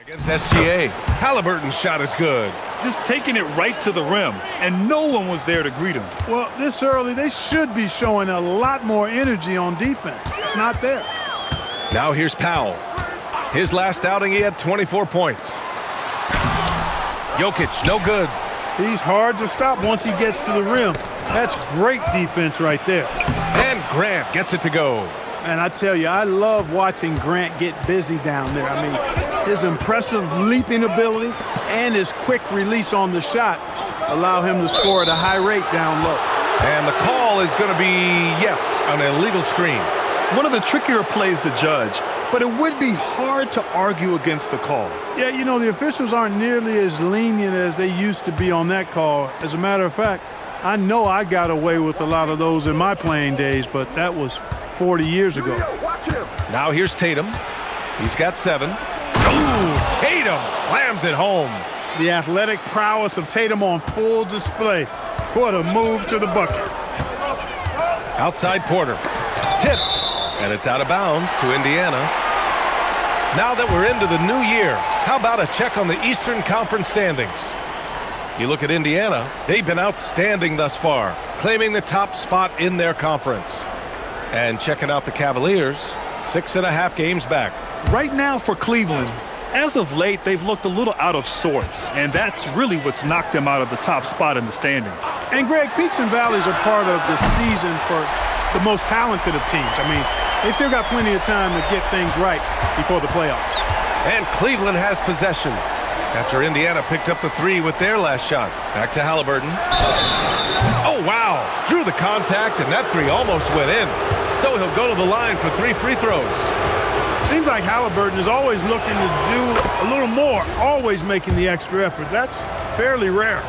Against SGA, Halliburton's shot is good. Just taking it right to the rim, and no one was there to greet him. Well, this early, they should be showing a lot more energy on defense. It's not there. Now here's Powell. His last outing, he had 24 points. Jokic, no good. He's hard to stop once he gets to the rim. That's great defense right there. And Grant gets it to go. And I tell you, I love watching Grant get busy down there. I mean, his impressive leaping ability and his quick release on the shot allow him to score at a high rate down low. And the call is going to be, yes, an illegal screen. One of the trickier plays to judge, but it would be hard to argue against the call. Yeah, you know, the officials aren't nearly as lenient as they used to be on that call. As a matter of fact, I know I got away with a lot of those in my playing days, but that was 40 years ago. Now here's Tatum. He's got 7. Ooh, Tatum slams it home. The athletic prowess of Tatum on full display. What a move to the bucket. Outside Porter. Tipped. And it's out of bounds to Indiana. Now that we're into the new year, how about a check on the Eastern Conference standings? You look at Indiana, they've been outstanding thus far, claiming the top spot in their conference. And checking out the Cavaliers, 6.5 games back. Right now for Cleveland, as of late, they've looked a little out of sorts, and that's really what's knocked them out of the top spot in the standings. And, Greg, peaks and valleys are part of the season for the most talented of teams. I mean, they've still got plenty of time to get things right before the playoffs. And Cleveland has possession after Indiana picked up the 3 with their last shot. Back to Halliburton. Oh, wow. Drew the contact, and that 3 almost went in. So he'll go to the line for 3 free throws. Seems like Halliburton is always looking to do a little more, always making the extra effort. That's fairly rare.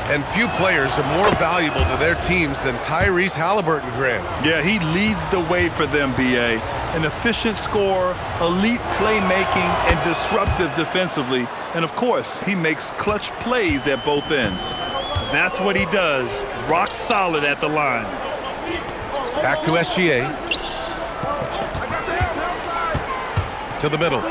And few players are more valuable to their teams than Tyrese Halliburton, Grant. Yeah, he leads the way for them, B.A. An efficient scorer, elite playmaking, and disruptive defensively. And, of course, he makes clutch plays at both ends. That's what he does. Rock solid at the line. Back to SGA. To the middle.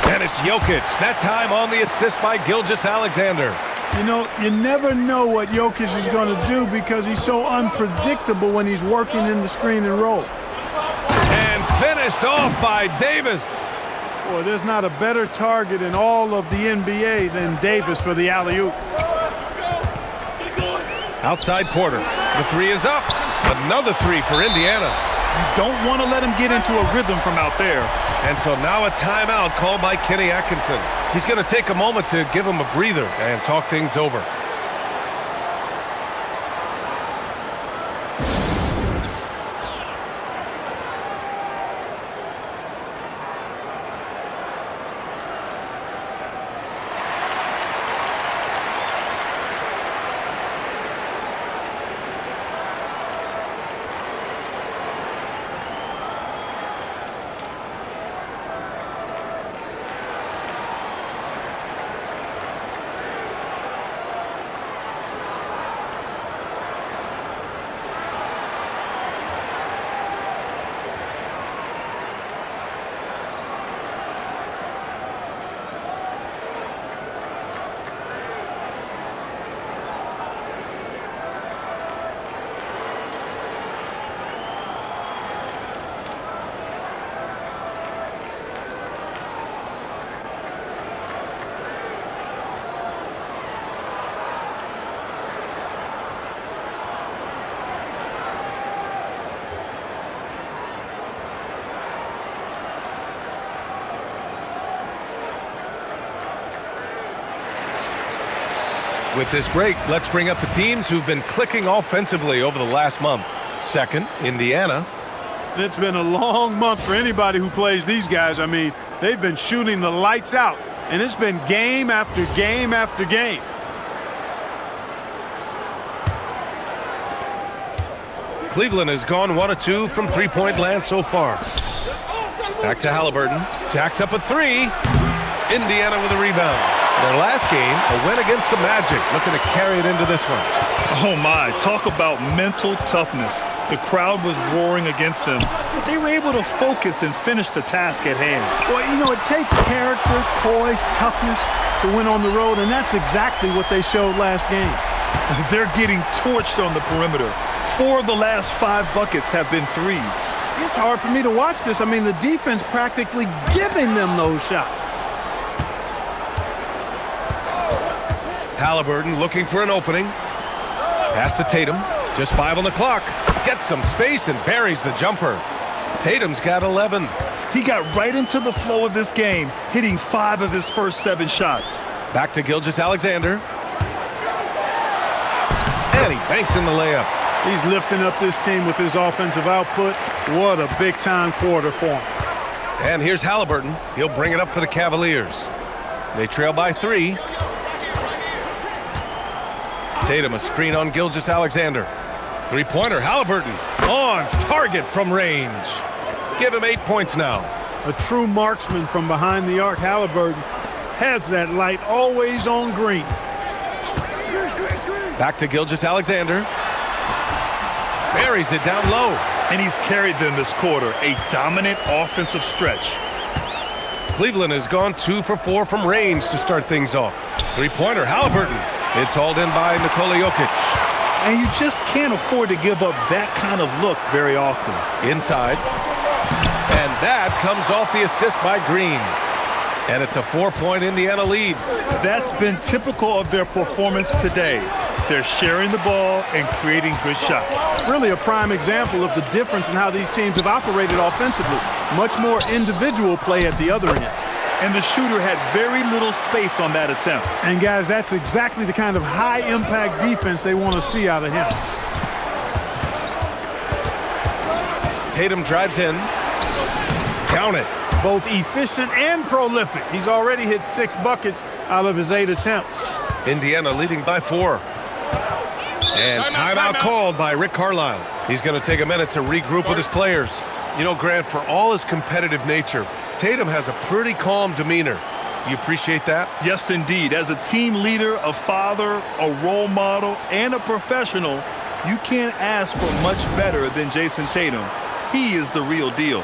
And it's Jokic. That time on the assist by Gilgeous-Alexander. You know, you never know what Jokic is going to do because he's so unpredictable when he's working in the screen and roll. And finished off by Davis. Boy, there's not a better target in all of the NBA than Davis for the alley-oop. Outside Porter. The 3 is up. Another 3 for Indiana. You don't want to let him get into a rhythm from out there. And so now a timeout called by Kenny Atkinson. He's going to take a moment to give him a breather and talk things over. With this break, let's bring up the teams who've been clicking offensively over the last month. Second, Indiana. It's been a long month for anybody who plays these guys. I mean, they've been shooting the lights out, and it's been game after game after game. Cleveland has gone 1 of 2 from three-point land so far. Back to Halliburton. Jacks up a 3. Indiana with a rebound. Their last game, a win against the Magic, looking to carry it into this one. Oh, my. Talk about mental toughness. The crowd was roaring against them, but they were able to focus and finish the task at hand. Well, you know, it takes character, poise, toughness to win on the road, and that's exactly what they showed last game. They're getting torched on the perimeter. 4 of the last 5 buckets have been threes. It's hard for me to watch this. I mean, the defense practically giving them those shots. Halliburton looking for an opening. Pass to Tatum. Just 5 on the clock. Gets some space and buries the jumper. Tatum's got 11. He got right into the flow of this game, hitting 5 of his first 7 shots. Back to Gilgeous-Alexander. And he banks in the layup. He's lifting up this team with his offensive output. What a big-time quarter for him. And here's Halliburton. He'll bring it up for the Cavaliers. They trail by 3. Tatum a screen on Gilgeous-Alexander. Three-pointer, Halliburton on target from range. Give him 8 points now. A true marksman from behind the arc. Halliburton has that light always on green. Back to Gilgeous-Alexander. Buries it down low. And he's carried them this quarter, a dominant offensive stretch. Cleveland has gone 2 for 4 from range to start things off. Three-pointer, Halliburton. It's hauled in by Nikola Jokic. And you just can't afford to give up that kind of look very often. Inside. And that comes off the assist by Green. And it's a 4-point Indiana lead. That's been typical of their performance today. They're sharing the ball and creating good shots. Really a prime example of the difference in how these teams have operated offensively. Much more individual play at the other end. And the shooter had very little space on that attempt. And guys, that's exactly the kind of high-impact defense they want to see out of him. Tatum drives in. Count it. Both efficient and prolific. He's already hit 6 buckets out of his 8 attempts. Indiana leading by 4. And timeout called by Rick Carlisle. He's going to take a minute to regroup with his players. You know, Grant, for all his competitive nature, Tatum has a pretty calm demeanor. You appreciate that? Yes, indeed. As a team leader, a father, a role model, and a professional, you can't ask for much better than Jason Tatum. He is the real deal.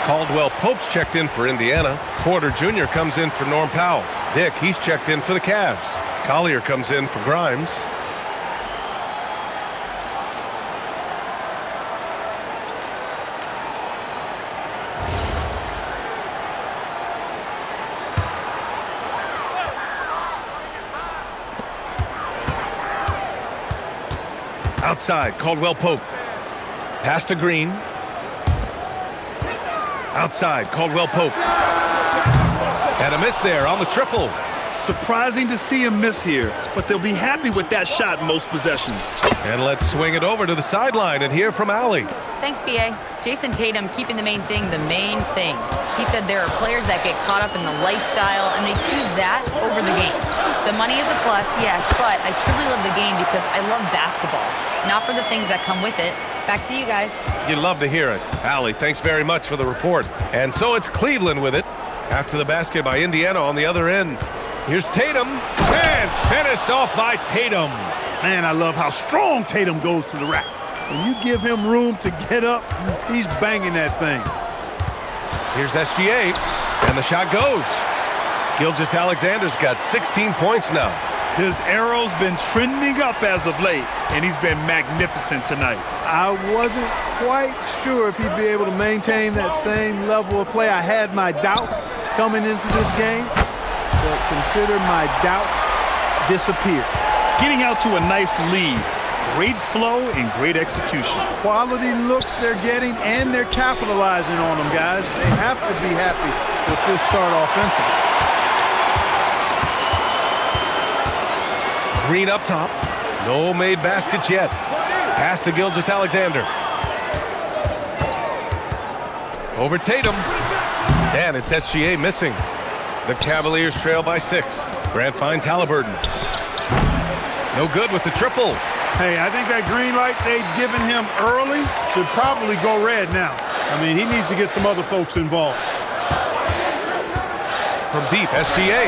Caldwell Pope's checked in for Indiana. Porter Jr. comes in for Norm Powell. Dick, he's checked in for the Cavs. Collier comes in for Grimes. Outside, Caldwell Pope. Pass to Green. Outside, Caldwell Pope. And a miss there on the triple. Surprising to see him miss here, but they'll be happy with that shot most possessions. And let's swing it over to the sideline and hear from Allie. Thanks, BA. Jason Tatum keeping the main thing the main thing. He said there are players that get caught up in the lifestyle, and they choose that over the game. The money is a plus, yes, but I truly love the game because I love basketball, not for the things that come with it. Back to you guys. You'd love to hear it. Allie, thanks very much for the report. And so it's Cleveland with it. After the basket by Indiana on the other end. Here's Tatum. And finished off by Tatum. Man, I love how strong Tatum goes to the rack. When you give him room to get up, he's banging that thing. Here's SGA. And the shot goes. Gilgeous-Alexander's got 16 points now. His arrow's been trending up as of late, and he's been magnificent tonight. I wasn't quite sure if he'd be able to maintain that same level of play. I had my doubts coming into this game, but consider my doubts disappear. Getting out to a nice lead. Great flow and great execution. Quality looks they're getting, and they're capitalizing on them, guys. They have to be happy with this start offensively. Green up top. No made baskets yet. Pass to Gilgeous-Alexander. Over Tatum. And it's SGA missing. The Cavaliers trail by 6. Grant finds Halliburton. No good with the triple. Hey, I think that green light they'd given him early should probably go red now. I mean, he needs to get some other folks involved. from deep, SGA.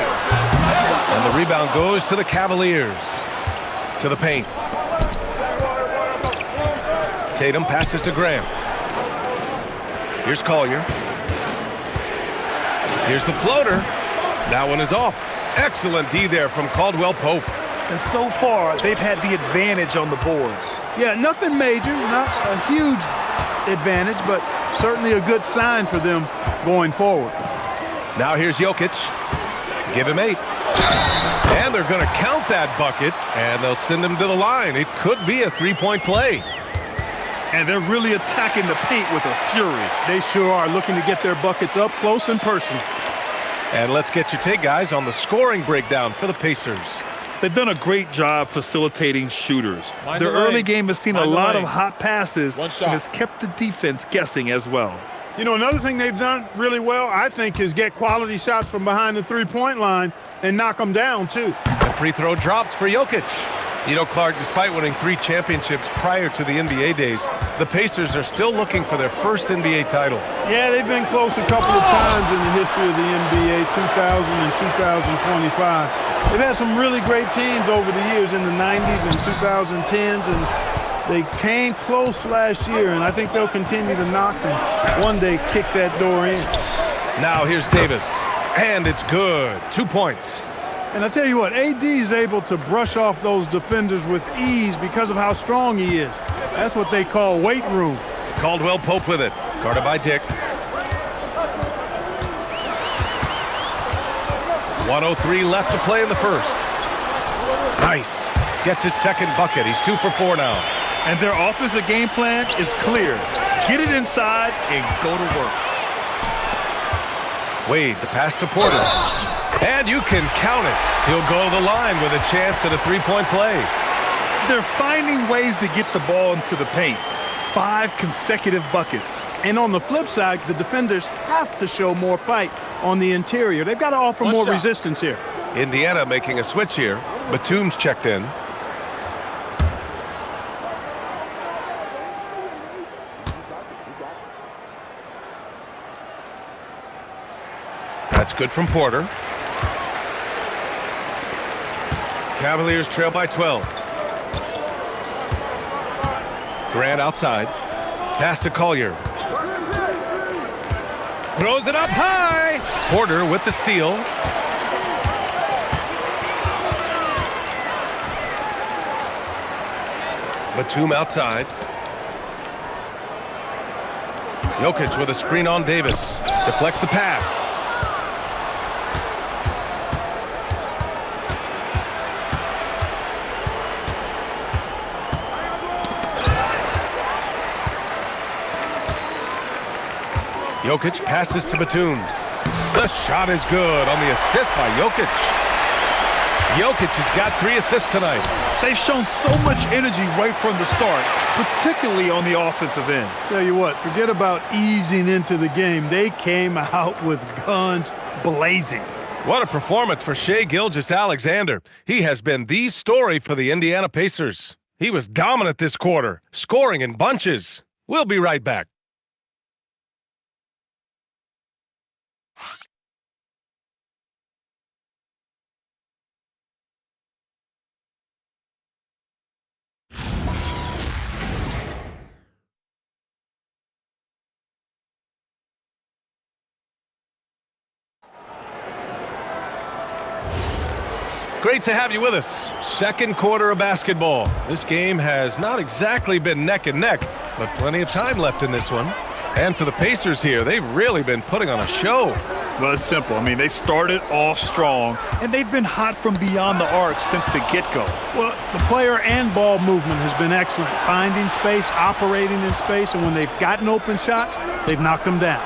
And the rebound goes to the Cavaliers. To the paint. Tatum passes to Graham. Here's Collier. Here's the floater. That one is off. Excellent D there from Caldwell Pope. And so far, they've had the advantage on the boards. Yeah, nothing major, not a huge advantage, but certainly a good sign for them going forward. Now here's Jokic. Give him 8. And they're going to count that bucket, and they'll send him to the line. It could be a three-point play. And they're really attacking the paint with a fury. They sure are, looking to get their buckets up close and personal. And let's get your take, guys, on the scoring breakdown for the Pacers. They've done a great job facilitating shooters. Their early game has seen a lot of hot passes and has kept the defense guessing as well. You know, another thing they've done really well, I think, is get quality shots from behind the three-point line and knock them down, too. The free throw drops for Jokic. You know, Clark, despite winning 3 championships prior to the NBA days, the Pacers are still looking for their first NBA title. Yeah, they've been close a couple of times in the history of the NBA, 2000 and 2025. They've had some really great teams over the years in the 90s and 2010s, and they came close last year, and I think they'll continue to knock and one day kick that door in. Now here's Davis, and it's good. 2 points. And I tell you what, AD is able to brush off those defenders with ease because of how strong he is. That's what they call weight room. Caldwell Pope with it. Guarded by Dick. 1:03 left to play in the first. Nice. Gets his second bucket. He's 2 for 4 now. And their offensive game plan is clear. Get it inside and go to work. Wade, the pass to Porter. And you can count it. He'll go to the line with a chance at a three-point play. They're finding ways to get the ball into the paint. 5 consecutive buckets. And on the flip side, the defenders have to show more fight on the interior. They've got to offer more resistance here. Indiana making a switch here. Batum's checked in. That's good from Porter. Cavaliers trail by 12. Grant outside. Pass to Collier. Throws it up high. Porter with the steal. Batum outside. Jokic with a screen on Davis. Deflects the pass. Jokic passes to Batum. The shot is good on the assist by Jokic. Jokic has got 3 assists tonight. They've shown so much energy right from the start, particularly on the offensive end. Tell you what, forget about easing into the game. They came out with guns blazing. What a performance for Shai Gilgeous-Alexander. He has been the story for the Indiana Pacers. He was dominant this quarter, scoring in bunches. We'll be right back. Great to have you with us. Second quarter of basketball. This game has not exactly been neck and neck, but plenty of time left in this one. And for the Pacers here, they've really been putting on a show. Well, it's simple. I mean, they started off strong, and they've been hot from beyond the arc since the get-go. Well, the player and ball movement has been excellent. Finding space, operating in space, and when they've gotten open shots, they've knocked them down.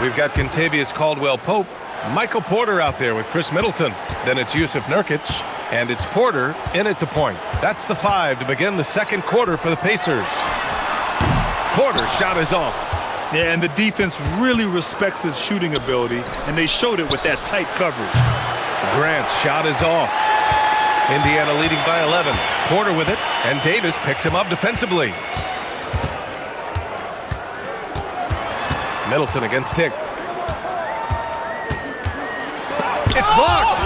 We've got Kentavious Caldwell-Pope, Michael Porter out there with Chris Middleton. Then it's Yusuf Nurkic, and it's Porter in at the point. That's the 5 to begin the second quarter for the Pacers. Porter's shot is off. Yeah, and the defense really respects his shooting ability, and they showed it with that tight coverage. Grant's shot is off. Indiana leading by 11. Porter with it, and Davis picks him up defensively. Middleton against Tick. It's blocked.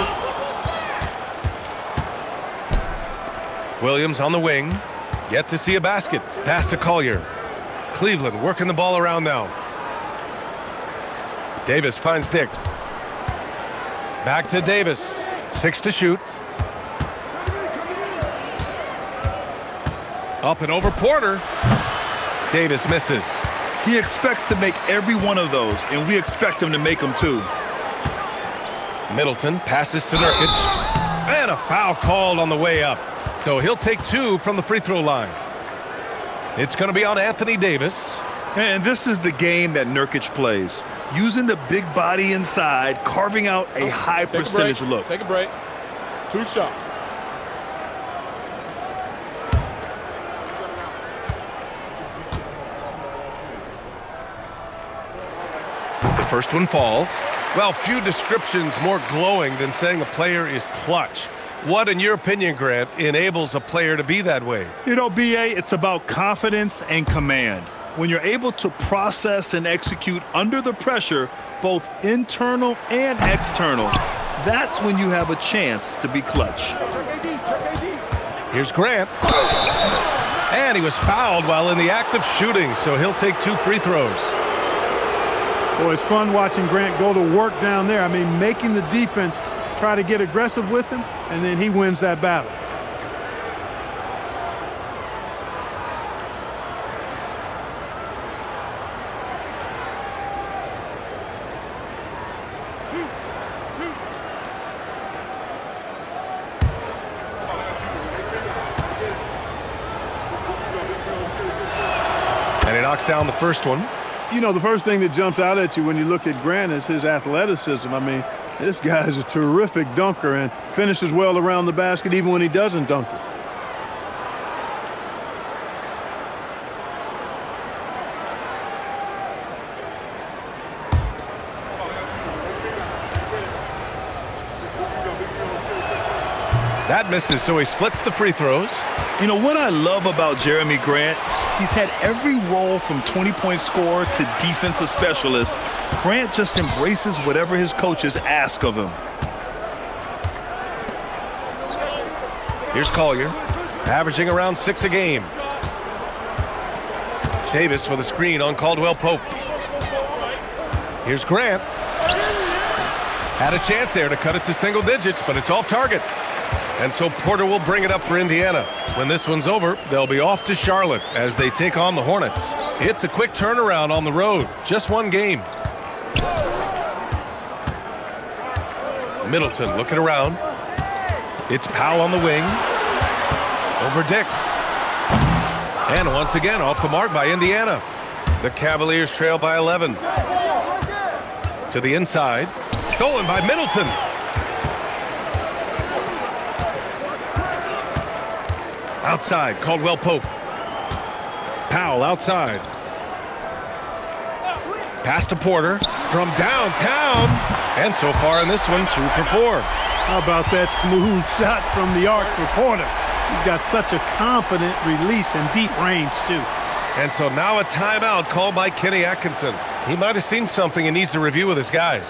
Williams on the wing. Yet to see a basket. Pass to Collier. Cleveland working the ball around now. Davis finds Dick. Back to Davis. 6 to shoot. Up and over Porter. Davis misses. He expects to make every one of those, and we expect him to make them too. Middleton passes to Nurkic. And a foul called on the way up. So he'll take 2 from the free throw line. It's going to be on Anthony Davis. And this is the game that Nurkic plays. Using the big body inside, carving out a high percentage look. Take a break. 2 shots. The first one falls. Well, few descriptions more glowing than saying a player is clutch. What, in your opinion, Grant, enables a player to be that way? You know, BA, it's about confidence and command. When you're able to process and execute under the pressure, both internal and external, that's when you have a chance to be clutch. Here's Grant. And he was fouled while in the act of shooting, so he'll take 2 free throws. Boy, it's fun watching Grant go to work down there. I mean, making the defense try to get aggressive with him, and then he wins that battle. And he knocks down the first one. You know, the first thing that jumps out at you when you look at Grant is his athleticism. I mean, this guy is a terrific dunker and finishes well around the basket even when he doesn't dunk it. That misses, so he splits the free throws. You know, what I love about Jeremy Grant, he's had every role from 20-point scorer to defensive specialist. Grant just embraces whatever his coaches ask of him. Here's Collier, averaging around 6 a game. Davis with a screen on Caldwell Pope. Here's Grant. Had a chance there to cut it to single digits, but it's off target. And so Porter will bring it up for Indiana. When this one's over, they'll be off to Charlotte as they take on the Hornets. It's a quick turnaround on the road. Just 1 game. Middleton looking around. It's Powell on the wing. Over Dick. And once again off the mark by Indiana. The Cavaliers trail by 11. To the inside. Stolen by Middleton. Outside, Caldwell Pope. Powell outside. Pass to Porter from downtown. And so far in this one, 2 for 4. How about that smooth shot from the arc for Porter? He's got such a confident release and deep range, too. And so now a timeout called by Kenny Atkinson. He might have seen something and needs to review with his guys.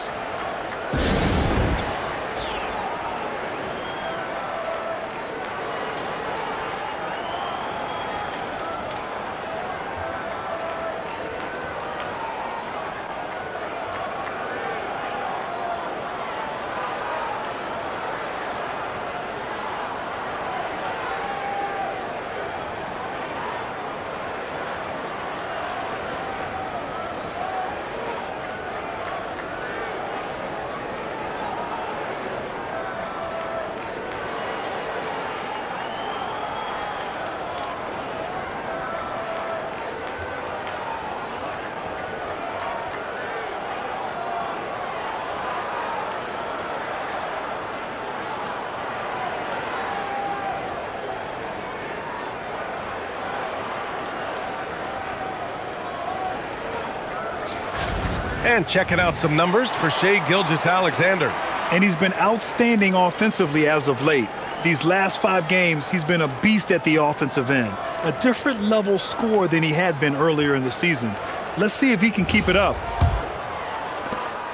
And checking out some numbers for Shai Gilgeous-Alexander. And he's been outstanding offensively as of late. These last 5 games, he's been a beast at the offensive end. A different level scorer than he had been earlier in the season. Let's see if he can keep it up.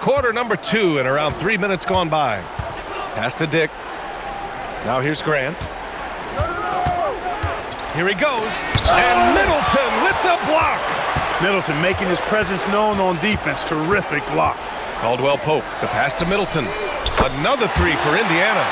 Quarter number 2 and around 3 minutes gone by. Pass to Dick. Now here's Grant. Here he goes. And Middleton with the block. Middleton making his presence known on defense. Terrific block. Caldwell Pope, the pass to Middleton. Another three for Indiana.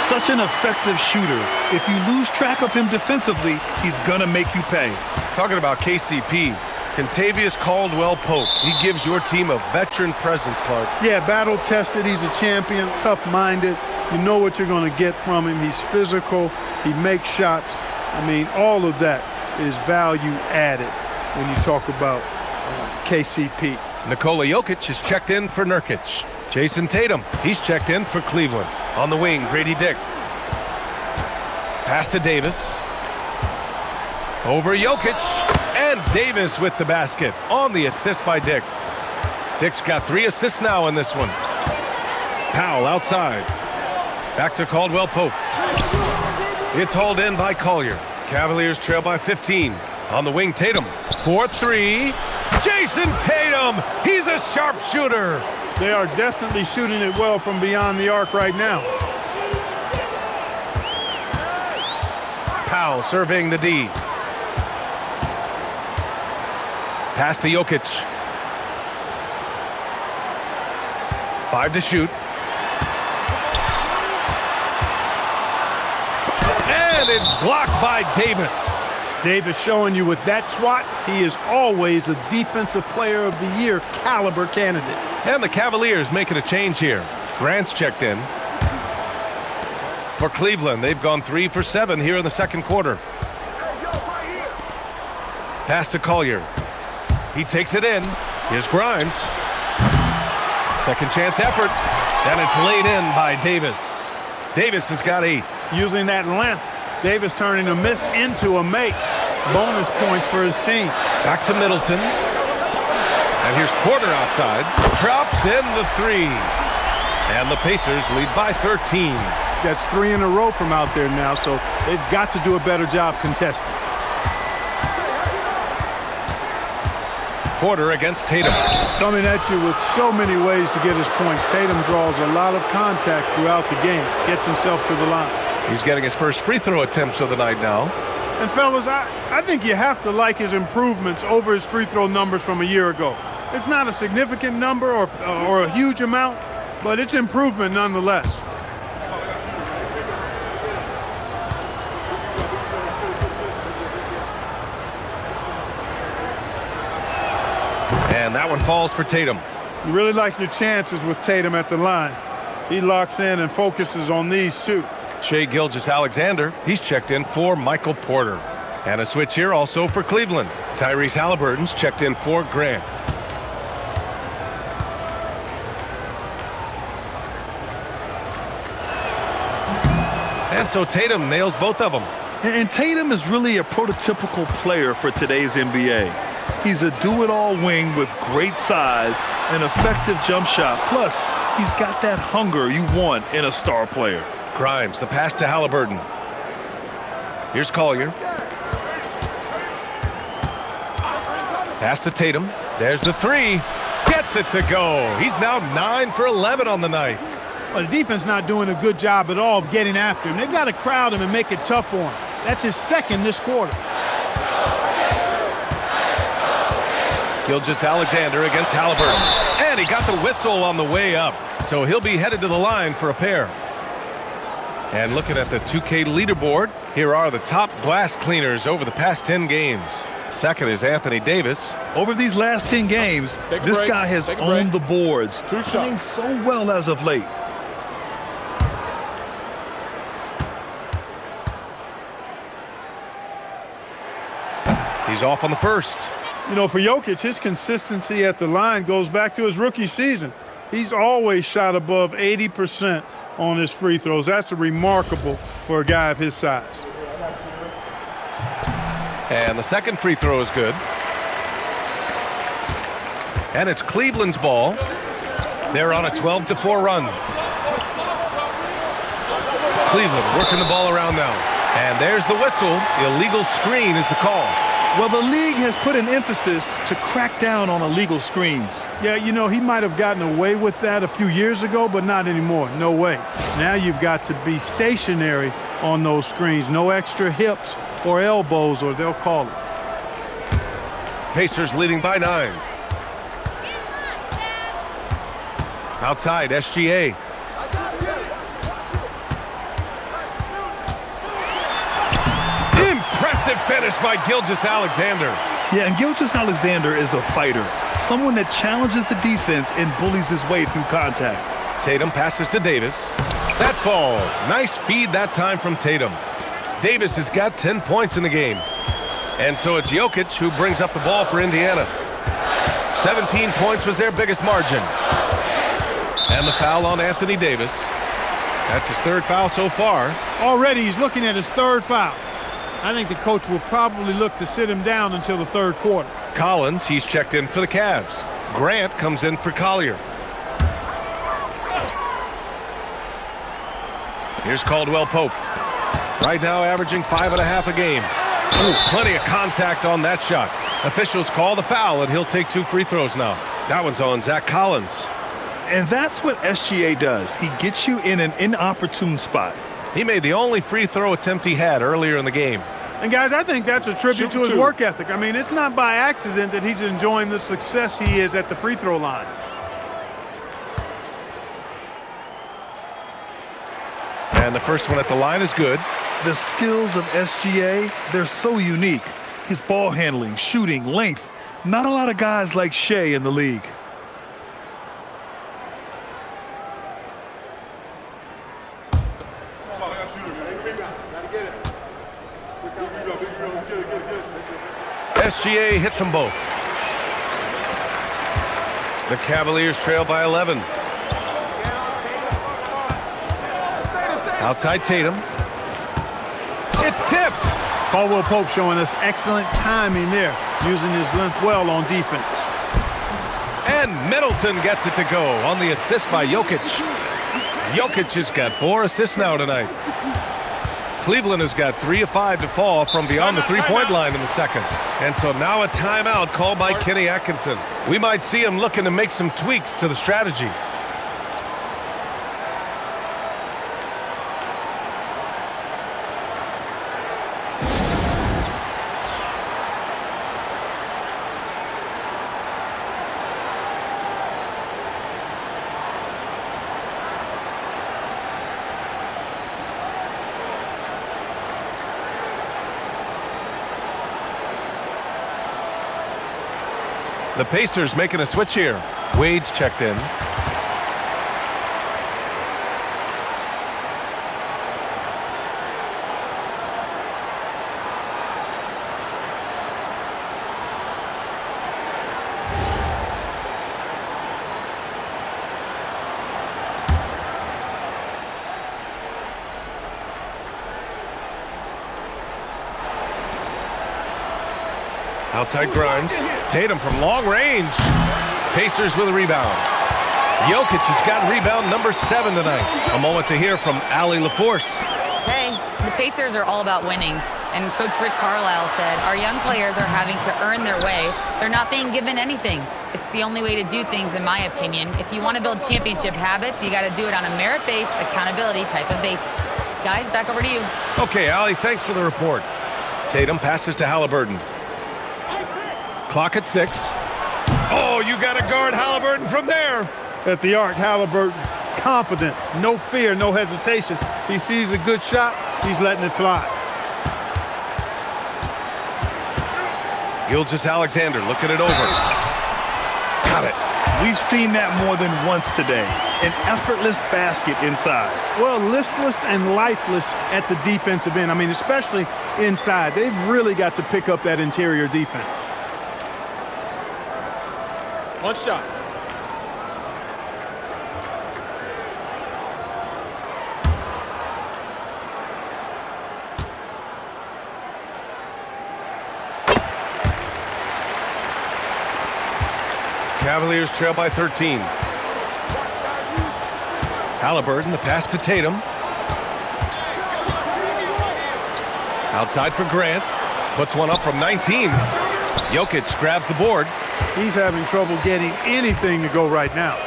Such an effective shooter. If you lose track of him defensively, he's going to make you pay. Talking about KCP, Kentavious Caldwell Pope. He gives your team a veteran presence, Clark. Yeah, battle-tested. He's a champion, tough-minded. You know what you're going to get from him. He's physical. He makes shots. I mean, all of that is value added when you talk about KCP. Nikola Jokic is checked in for Nurkic. Jason Tatum, he's checked in for Cleveland. On the wing, Grady Dick. Pass to Davis. Over Jokic. And Davis with the basket on the assist by Dick. Dick's got 3 assists now in this one. Powell outside. Back to Caldwell Pope. It's hauled in by Collier. Cavaliers trail by 15. On the wing, Tatum. 4-3. Jason Tatum! He's a sharpshooter! They are definitely shooting it well from beyond the arc right now. Powell surveying the D. Pass to Jokic. 5 to shoot. And it's blocked by Davis. Davis showing you with that swat, he is always a Defensive Player of the Year caliber candidate. And the Cavaliers making a change here. Grant's checked in. For Cleveland, they've gone 3 for 7 here in the second quarter. Pass to Collier. He takes it in. Here's Grimes. Second chance effort. And it's laid in by Davis. Davis has got 8. Using that length, Davis turning a miss into a make. Bonus points for his team. Back to Middleton. And here's Porter outside. Drops in the 3. And the Pacers lead by 13. That's 3 in a row from out there now, so they've got to do a better job contesting. Porter against Tatum. Coming at you with so many ways to get his points. Tatum draws a lot of contact throughout the game. Gets himself to the line. He's getting his first free throw attempts of the night now. And fellas, I think you have to like his improvements over his free throw numbers from a year ago. It's not a significant number or a huge amount, but it's improvement nonetheless. And that one falls for Tatum. You really like your chances with Tatum at the line. He locks in and focuses on these two. Shai Gilgeous-Alexander, he's checked in for Michael Porter. And a switch here also for Cleveland. Tyrese Halliburton's checked in for Grant. And so Tatum nails both of them. And Tatum is really a prototypical player for today's NBA. He's a do-it-all wing with great size, an effective jump shot. Plus, he's got that hunger you want in a star player. Grimes, the pass to Halliburton. Here's Collier. Pass to Tatum. There's the 3. Gets it to go. He's now 9 for 11 on the night. Well, the defense not doing a good job at all of getting after him. They've got to crowd him and make it tough for him. That's his second this quarter. Gilgeous-Alexander against Halliburton. And he got the whistle on the way up. So he'll be headed to the line for a pair. And looking at the 2K leaderboard, here are the top glass cleaners over the past 10 games. Second is Anthony Davis. Over these last 10 games, this guy has owned the boards, playing so well as of late. He's off on the first. You know, for Jokic, his consistency at the line goes back to his rookie season. He's always shot above 80% on his free throws. That's remarkable for a guy of his size. And the second free throw is good. And it's Cleveland's ball. They're on a 12-4 run. Cleveland working the ball around now. And there's the whistle. Illegal screen is the call. Well, the league has put an emphasis to crack down on illegal screens. Yeah, you know, he might have gotten away with that a few years ago, but not anymore. No way. Now you've got to be stationary on those screens. No extra hips or elbows, or they'll call it. Pacers leading by 9. Outside, SGA. Impressive finish by Gilgeous-Alexander. Yeah, and Gilgeous-Alexander is a fighter, someone that challenges the defense and bullies his way through contact. Tatum passes to Davis. That falls. Nice feed that time from Tatum. Davis has got 10 points in the game. And so it's Jokic who brings up the ball for Indiana. 17 points was their biggest margin. And the foul on Anthony Davis. That's his 3rd foul so far. Already he's looking at his 3rd foul. I think the coach will probably look to sit him down until the 3rd quarter. Collins, he's checked in for the Cavs. Grant comes in for Collier. Here's Caldwell Pope. Right now averaging 5.5 a game. Ooh, plenty of contact on that shot. Officials call the foul, and he'll take 2 free throws now. That one's on Zach Collins. And that's what SGA does. He gets you in an inopportune spot. He made the only free throw attempt he had earlier in the game. And, guys, I think that's a tribute to his Shoot 2. work ethic. I mean, it's not by accident that he's enjoying the success he is at the free throw line. And the first one at the line is good. The skills of SGA, they're so unique. His ball handling, shooting, length. Not a lot of guys like Shea in the league. SGA hits them both. The Cavaliers trail by 11. Outside Tatum. It's tipped. Caldwell Pope showing us excellent timing there, using his length well on defense. And Middleton gets it to go on the assist by Jokic. Jokic has got 4 assists now tonight. Cleveland has got 3 of 5 to fall from beyond the three-point line in the second. And so now a timeout called by Kenny Atkinson. We might see him looking to make some tweaks to the strategy. The Pacers making a switch here. Wade's checked in. Outside Grimes. Tatum from long range. Pacers with a rebound. Jokic has got rebound number 7 tonight. A moment to hear from Allie LaForce. Hey, the Pacers are all about winning. And Coach Rick Carlisle said, our young players are having to earn their way. They're not being given anything. It's the only way to do things, in my opinion. If you want to build championship habits, you got to do it on a merit-based, accountability type of basis. Guys, back over to you. Okay, Allie, thanks for the report. Tatum passes to Halliburton. Clock at 6. Oh, you got to guard Halliburton from there. At the arc, Halliburton, confident, no fear, no hesitation. If he sees a good shot, he's letting it fly. Gilgeous-Alexander looking it over. Got it. We've seen that more than once today. An effortless basket inside. Well, listless and lifeless at the defensive end. I mean, especially inside. They've really got to pick up that interior defense. One shot. Cavaliers trail by 13. Halliburton, the pass to Tatum. Outside for Grant. Puts one up from 19. Jokic grabs the board. He's having trouble getting anything to go right now.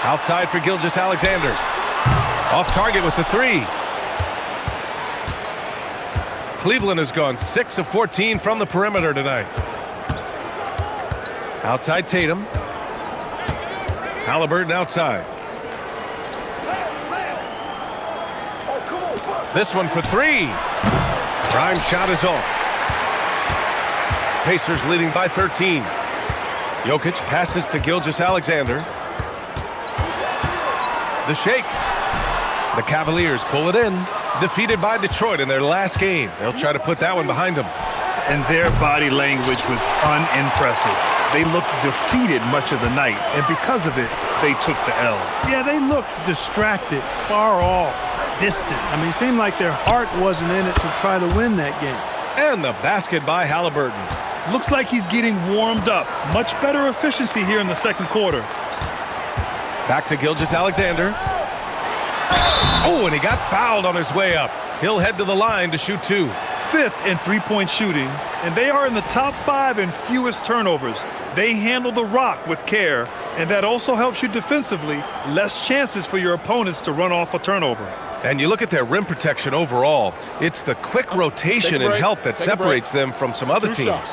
Outside for Gilgeous-Alexander. Off target with the three. Cleveland has gone 6 of 14 from the perimeter tonight. Outside Tatum. Halliburton outside. This one for three. Grimes' shot is off. Pacers leading by 13. Jokic passes to Gilgeous-Alexander. The shake. The Cavaliers pull it in. Defeated by Detroit in their last game. They'll try to put that one behind them. And their body language was unimpressive. They looked defeated much of the night, and because of it, they took the L. Yeah, they looked distracted, far off, distant. I mean, it seemed like their heart wasn't in it to try to win that game. And the basket by Halliburton. Looks like he's getting warmed up. Much better efficiency here in the second quarter. Back to Gilgeous-Alexander. Oh, and he got fouled on his way up. He'll head to the line to shoot two. 5th in three-point shooting, and they are in the top 5 in fewest turnovers. They handle the rock with care, and that also helps you defensively. Less chances for your opponents to run off a turnover. And you look at their rim protection overall. It's the quick rotation and help that separates them from some other teams. Shots.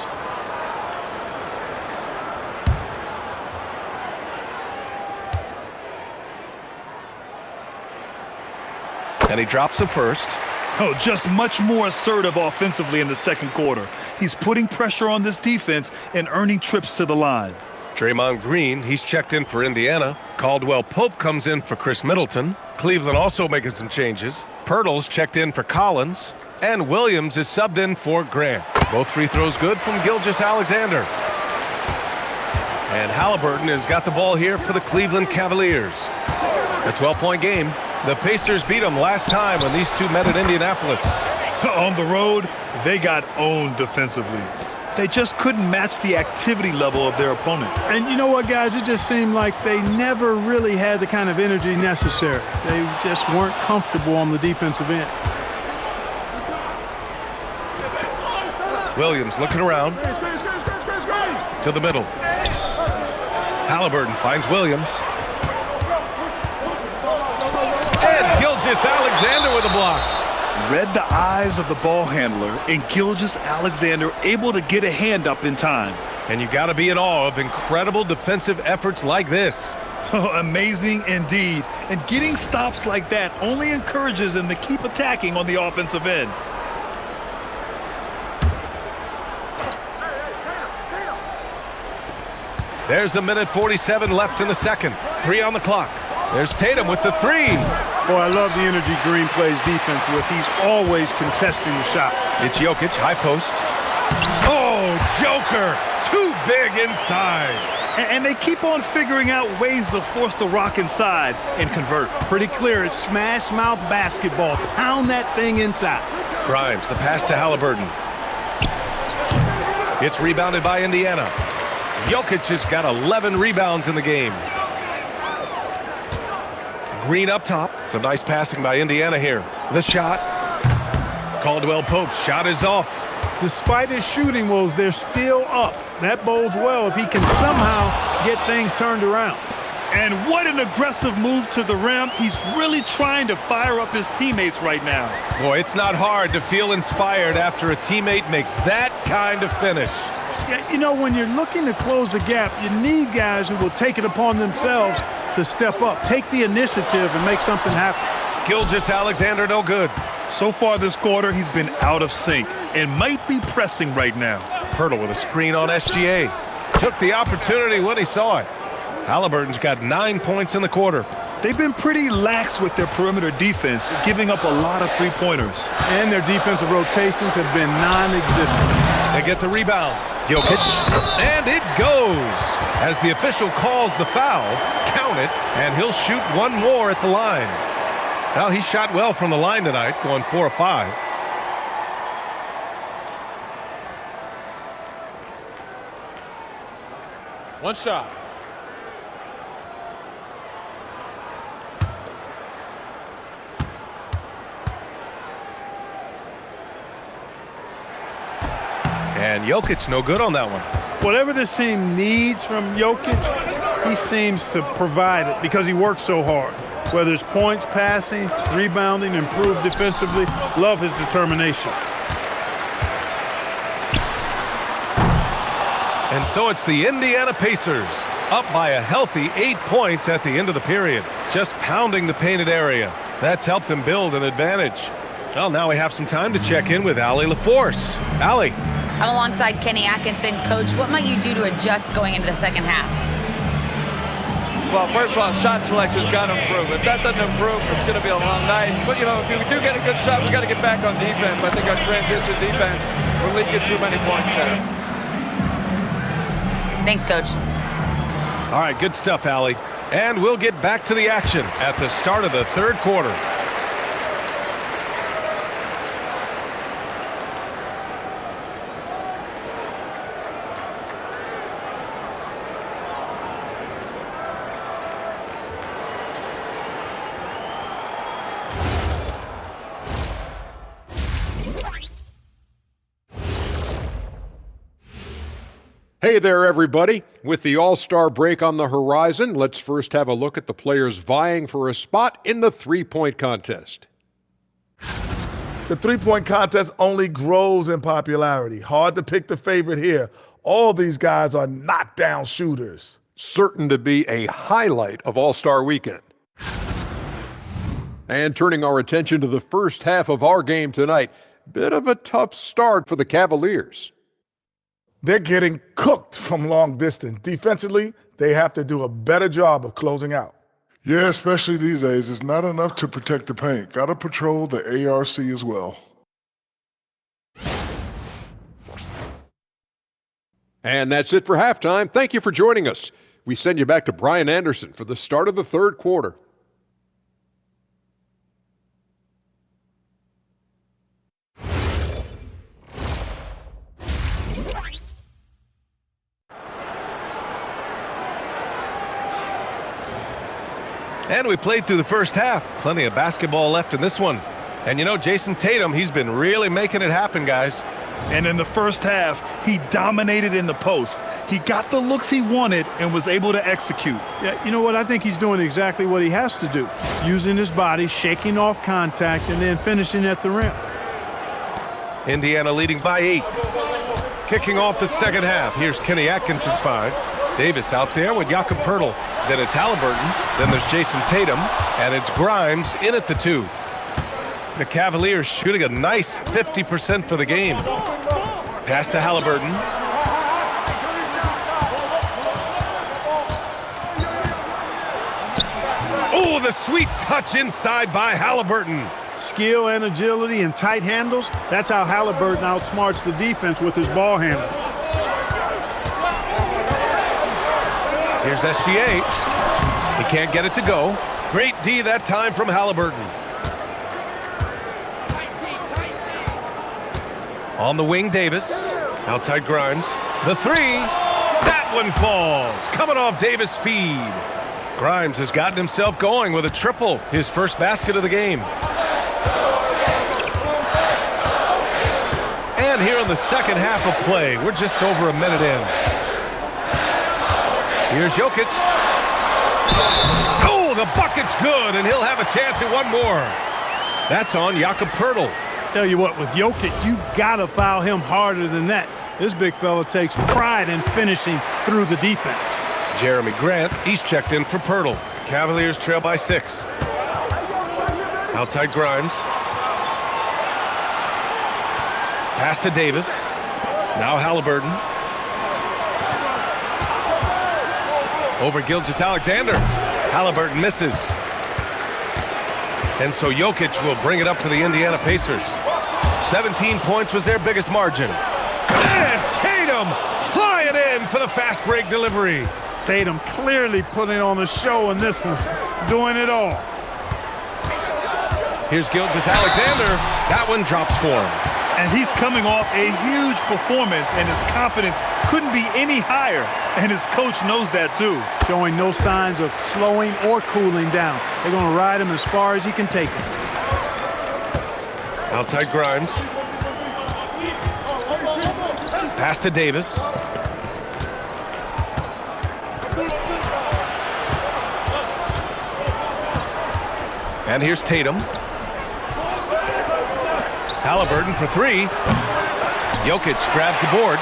And he drops the first. Oh, just much more assertive offensively in the second quarter. He's putting pressure on this defense and earning trips to the line. Draymond Green, he's checked in for Indiana. Caldwell Pope comes in for Chris Middleton. Cleveland also making some changes. Pirtle's checked in for Collins. And Williams is subbed in for Grant. Both free throws good from Gilgeous-Alexander. And Halliburton has got the ball here for the Cleveland Cavaliers. A 12-point game. The Pacers beat them last time when these two met at Indianapolis. On the road, they got owned defensively. They just couldn't match the activity level of their opponent. And you know what, guys? It just seemed like they never really had the kind of energy necessary. They just weren't comfortable on the defensive end. Williams looking around. To the middle. Halliburton finds Williams. And Gilgeous-Alexander with a block. Read the eyes of the ball handler, and Gilgeous-Alexander able to get a hand up in time. And you got to be in awe of incredible defensive efforts like this. Amazing indeed. And getting stops like that only encourages them to keep attacking on the offensive end. There's a minute 47 left in the second. 3 on the clock. There's Tatum with the three. Boy, I love the energy Green plays defense with. He's always contesting the shot. It's Jokic, high post. Oh, Joker, too big inside. And they keep on figuring out ways to force the rock inside and convert. Pretty clear. It's smash mouth basketball. Pound that thing inside. Grimes, the pass to Halliburton. It's rebounded by Indiana. Jokic has got 11 rebounds in the game. Green up top. Some nice passing by Indiana here. The shot. Caldwell Pope's shot is off. Despite his shooting woes, they're still up. That bodes well if he can somehow get things turned around. And what an aggressive move to the rim. He's really trying to fire up his teammates right now. Boy, it's not hard to feel inspired after a teammate makes that kind of finish. Yeah, you know, when you're looking to close the gap, you need guys who will take it upon themselves to step up, take the initiative, and make something happen. Gilgeous-Alexander no good. So far this quarter, he's been out of sync and might be pressing right now. Pirtle with a screen on SGA. Took the opportunity when he saw it. Halliburton's got 9 points in the quarter. They've been pretty lax with their perimeter defense, giving up a lot of three-pointers. And their defensive rotations have been non-existent. They get the rebound. Jokic. And it goes. As the official calls the foul, count it, and he'll shoot one more at the line. Well, he shot well from the line tonight, going 4 of 5. One shot. And Jokic no good on that one. Whatever this team needs from Jokic, he seems to provide it because he works so hard. Whether it's points, passing, rebounding, improved defensively, love his determination. And so it's the Indiana Pacers, up by a healthy 8 points at the end of the period. Just pounding the painted area. That's helped them build an advantage. Well, now we have some time to check in with Allie LaForce. Allie. I'm alongside Kenny Atkinson. Coach, what might you do to adjust going into the second half? Well, first of all, shot selection's got to improve. If that doesn't improve, it's going to be a long night. But, you know, if we do get a good shot, we got to get back on defense. I think our transition defense, we're leaking too many points there. Thanks, Coach. All right, good stuff, Allie. And we'll get back to the action at the start of the third quarter. Hey there, everybody. With the All-Star break on the horizon, let's first have a look at the players vying for a spot in the three-point contest. The three-point contest only grows in popularity. Hard to pick the favorite here. All these guys are knockdown shooters. Certain to be a highlight of All-Star Weekend. And turning our attention to the first half of our game tonight, bit of a tough start for the Cavaliers. They're getting cooked from long distance. Defensively, they have to do a better job of closing out. Yeah, especially these days. It's not enough to protect the paint. Got to patrol the ARC as well. And that's it for halftime. Thank you for joining us. We send you back to Brian Anderson for the start of the third quarter. And we played through the first half. Plenty of basketball left in this one. And you know, Jason Tatum, he's been really making it happen, guys. And in the first half, he dominated in the post. He got the looks he wanted and was able to execute. Yeah, you know what? I think he's doing exactly what he has to do. Using his body, shaking off contact, and then finishing at the rim. Indiana leading by 8. Kicking off the second half. Here's Kenny Atkinson's 5. Davis out there with Jakob Poeltl. Then it's Halliburton. Then there's Jason Tatum. And it's Grimes in at the 2. The Cavaliers shooting a nice 50% for the game. Pass to Halliburton. Oh, the sweet touch inside by Halliburton. Skill and agility and tight handles. That's how Halliburton outsmarts the defense with his ball handle. Here's SGA. He can't get it to go. Great D that time from Halliburton. On the wing, Davis. Outside Grimes. The 3. That one falls. Coming off Davis' feed. Grimes has gotten himself going with a triple. His first basket of the game. And here in the second half of play, we're just over a minute in. Here's Jokic. Oh, the bucket's good, and he'll have a chance at one more. That's on Jakob Poeltl. Tell you what, with Jokic, you've got to foul him harder than that. This big fella takes pride in finishing through the defense. Jeremy Grant, he's checked in for Poeltl. Cavaliers trail by 6. Outside Grimes. Pass to Davis. Now Halliburton. Over Gilgeous-Alexander. Halliburton misses. And so Jokic will bring it up for the Indiana Pacers. 17 points was their biggest margin. And Tatum flying in for the fast break delivery. Tatum clearly putting on a show in this one, doing it all. Here's Gilgeous-Alexander. That one drops for him. And he's coming off a huge performance, and his confidence couldn't be any higher. And his coach knows that, too. Showing no signs of slowing or cooling down. They're going to ride him as far as he can take him. Outside Grimes. Pass to Davis. And here's Tatum. Halliburton for three. Jokic grabs the board.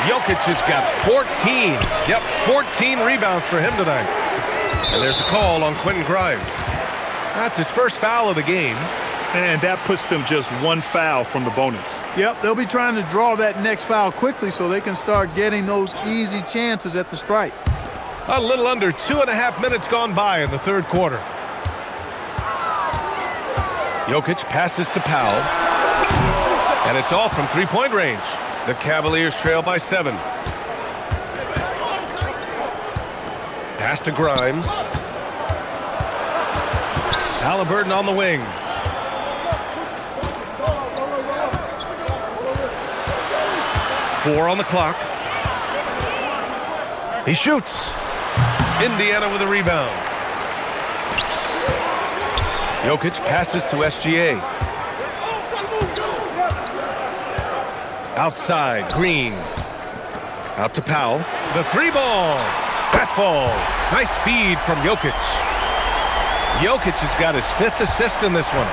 Jokic has got 14. Yep, 14 rebounds for him tonight. And there's a call on Quentin Grimes. That's his first foul of the game. And that puts them just one foul from the bonus. Yep, they'll be trying to draw that next foul quickly so they can start getting those easy chances at the strike. A little under 2.5 minutes gone by in the third quarter. Jokic passes to Powell. And it's off from three-point range. The Cavaliers trail by 7. Pass to Grimes. Halliburton on the wing. Four on the clock. He shoots. Indiana with a rebound. Jokic passes to SGA. Outside, Green. Out to Powell. The three ball. That falls. Nice feed from Jokic. Jokic has got his 5th assist in this one.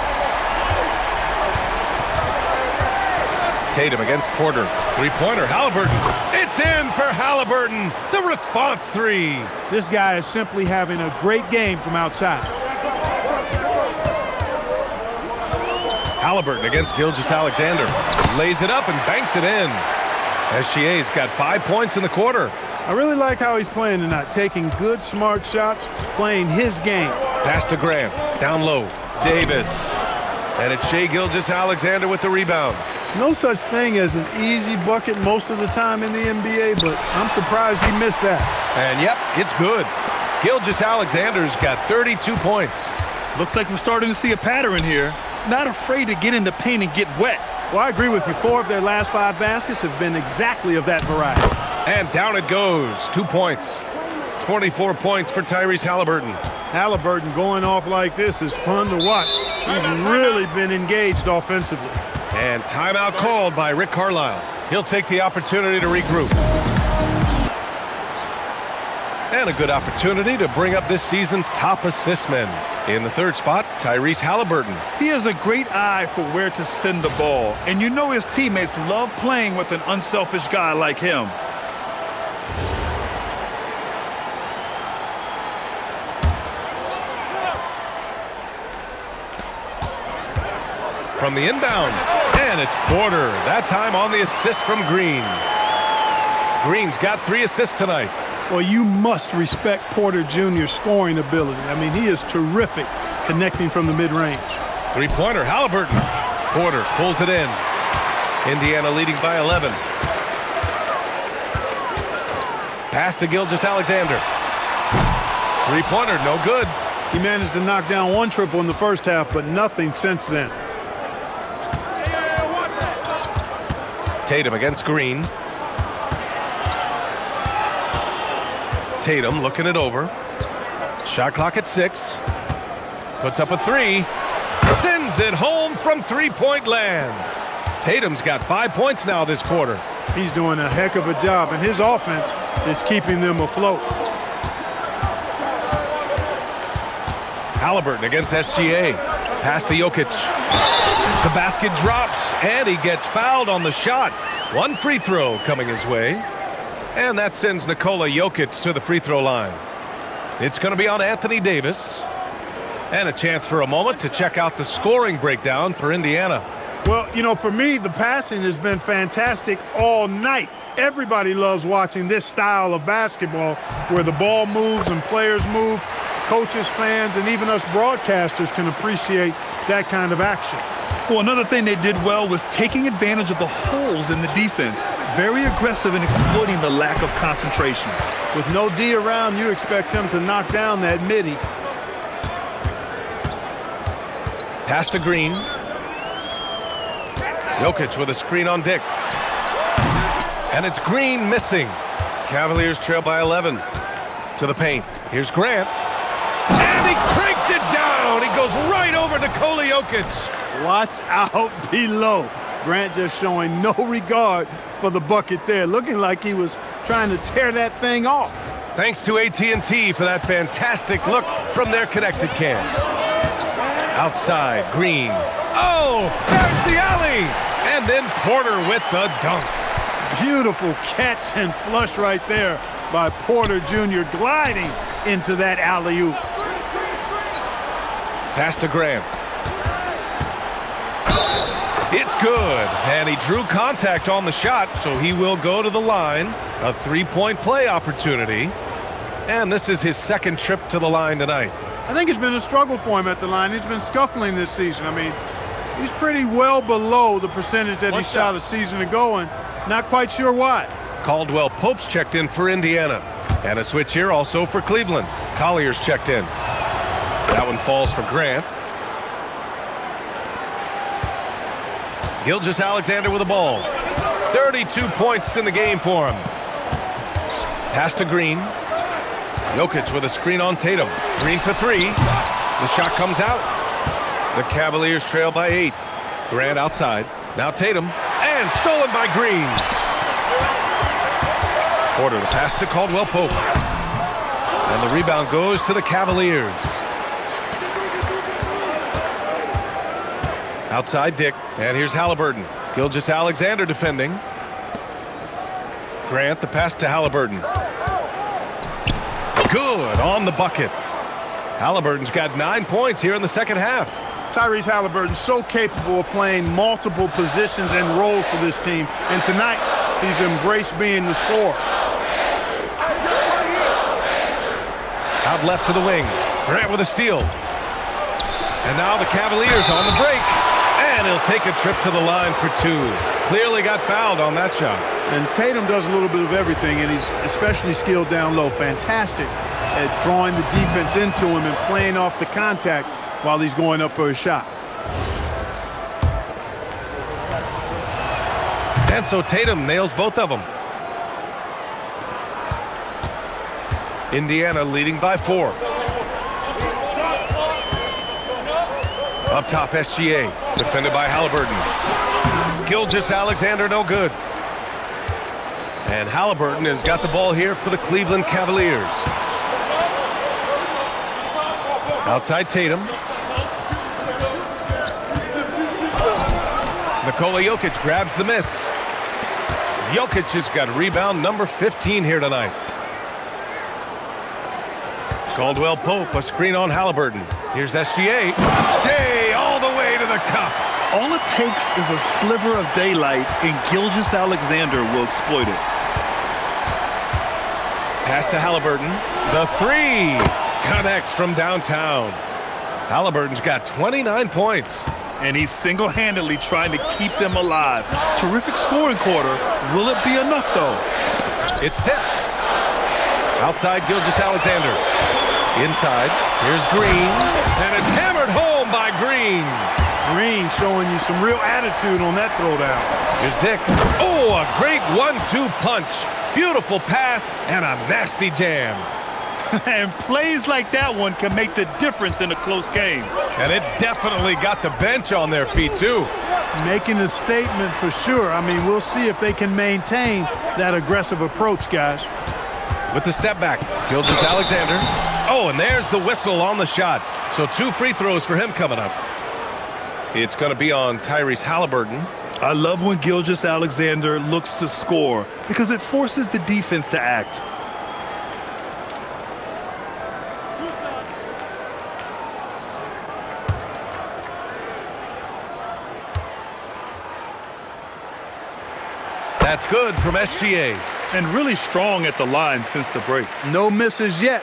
Tatum against Porter. Three-pointer, Halliburton. It's in for Halliburton. The response three. This guy is simply having a great game from outside. Halliburton against Gilgeous-Alexander. Lays it up and banks it in. SGA's got 5 points in the quarter. I really like how he's playing tonight, taking good, smart shots, playing his game. Pass to Grant. Down low. Davis. And it's Shai Gilgeous-Alexander with the rebound. No such thing as an easy bucket most of the time in the NBA, but I'm surprised he missed that. And yep, it's good. Gilgeous-Alexander's got 32 points. Looks like we're starting to see a pattern here. Not afraid to get in the paint and get wet. Well, I agree with you. 4 of their last 5 baskets have been exactly of that variety. And down it goes. 2 points. 24 points for Tyrese Halliburton. Halliburton going off like this is fun to watch. He's really been engaged offensively. And timeout called by Rick Carlisle. He'll take the opportunity to regroup. And a good opportunity to bring up this season's top assist men. In the third spot, Tyrese Halliburton. He has a great eye for where to send the ball. And you know his teammates love playing with an unselfish guy like him. From the inbound. And it's Porter. That time on the assist from Green. Green's got 3 assists tonight. Well, you must respect Porter Jr.'s scoring ability. I mean, he is terrific connecting from the mid-range. Three-pointer, Halliburton. Porter pulls it in. Indiana leading by 11. Pass to Gilgeous-Alexander. Three-pointer, no good. He managed to knock down 1 triple in the first half, but nothing since then. Tatum against Green. Tatum looking it over. Shot clock at 6. Puts up a 3. Sends it home from three-point land. Tatum's got 5 points now this quarter. He's doing a heck of a job, and his offense is keeping them afloat. Halliburton against SGA. Pass to Jokic. The basket drops, and he gets fouled on the shot. 1 free throw coming his way. And that sends Nikola Jokic to the free throw line. It's going to be on Anthony Davis. And a chance for a moment to check out the scoring breakdown for Indiana. Well, you know, for me, the passing has been fantastic all night. Everybody loves watching this style of basketball where the ball moves and players move. Coaches, fans, and even us broadcasters can appreciate that kind of action. Well, another thing they did well was taking advantage of the holes in the defense. Very aggressive in exploiting the lack of concentration. With no D around, you expect him to knock down that midi. Pass to Green. Jokic with a screen on Dick. And it's Green missing. Cavaliers trail by 11. To the paint. Here's Grant. And he cranks it down. He goes right over Nikola Jokic. Watch out below. Grant just showing no regard for the bucket there, looking like he was trying to tear that thing off. Thanks to AT&T for that fantastic look from their connected cam. Outside, Green. Oh, there's the alley! And then Porter with the dunk. Beautiful catch and flush right there by Porter Jr. gliding into that alley-oop. Pass to Grant. It's good, and he drew contact on the shot, so he will go to the line. A three-point play opportunity. And this is his second trip to the line tonight. I think it's been a struggle for him at the line. He's been scuffling this season. I mean, he's pretty well below the percentage that he shot a season ago, and not quite sure why. Caldwell Pope's checked in for Indiana. And a switch here also for Cleveland. Collier's checked in. That one falls for Grant. Gilgeous-Alexander with the ball. 32 points in the game for him. Pass to Green. Jokic with a screen on Tatum. Green for three. The shot comes out. The Cavaliers trail by 8. Grant outside. Now Tatum. And stolen by Green. Porter the pass to Caldwell Pope. And the rebound goes to the Cavaliers. Outside Dick. And here's Halliburton. Gilgeous-Alexander defending. Grant the pass to Halliburton. Good on the bucket. Halliburton's got 9 points here in the second half. Tyrese Halliburton so capable of playing multiple positions and roles for this team. And tonight, he's embraced being the scorer. Out left to the wing. Grant with a steal. And now the Cavaliers on the break. And he'll take a trip to the line for 2. Clearly got fouled on that shot. And Tatum does a little bit of everything, and he's especially skilled down low. Fantastic at drawing the defense into him and playing off the contact while he's going up for a shot. And so Tatum nails both of them. Indiana leading by 4. Up top, SGA. Defended by Halliburton. Gilgeous-Alexander no good. And Halliburton has got the ball here for the Cleveland Cavaliers. Outside Tatum. Nikola Jokic grabs the miss. Jokic has got rebound number 15 here tonight. Caldwell Pope, a screen on Halliburton. Here's SGA. Shea all the way to the cup. All it takes is a sliver of daylight, and Gilgeous-Alexander will exploit it. Pass to Halliburton. The three connects from downtown. Halliburton's got 29 points. And he's single-handedly trying to keep them alive. Terrific scoring quarter. Will it be enough, though? It's tipped. Outside Gilgeous-Alexander. Inside, here's Green. And it's hammered home by Green. Green showing you some real attitude on that throwdown. Here's Dick. Oh, a great 1-2 punch. Beautiful pass and a nasty jam. And plays like that one can make the difference in a close game. And it definitely got the bench on their feet, too. Making a statement for sure. I mean, we'll see if they can maintain that aggressive approach, guys. With the step back, Gilgeous-Alexander. Oh, and there's the whistle on the shot. So 2 free throws for him coming up. It's going to be on Tyrese Halliburton. I love when Gilgeous-Alexander looks to score because it forces the defense to act. That's good from SGA. And really strong at the line since the break. No misses yet.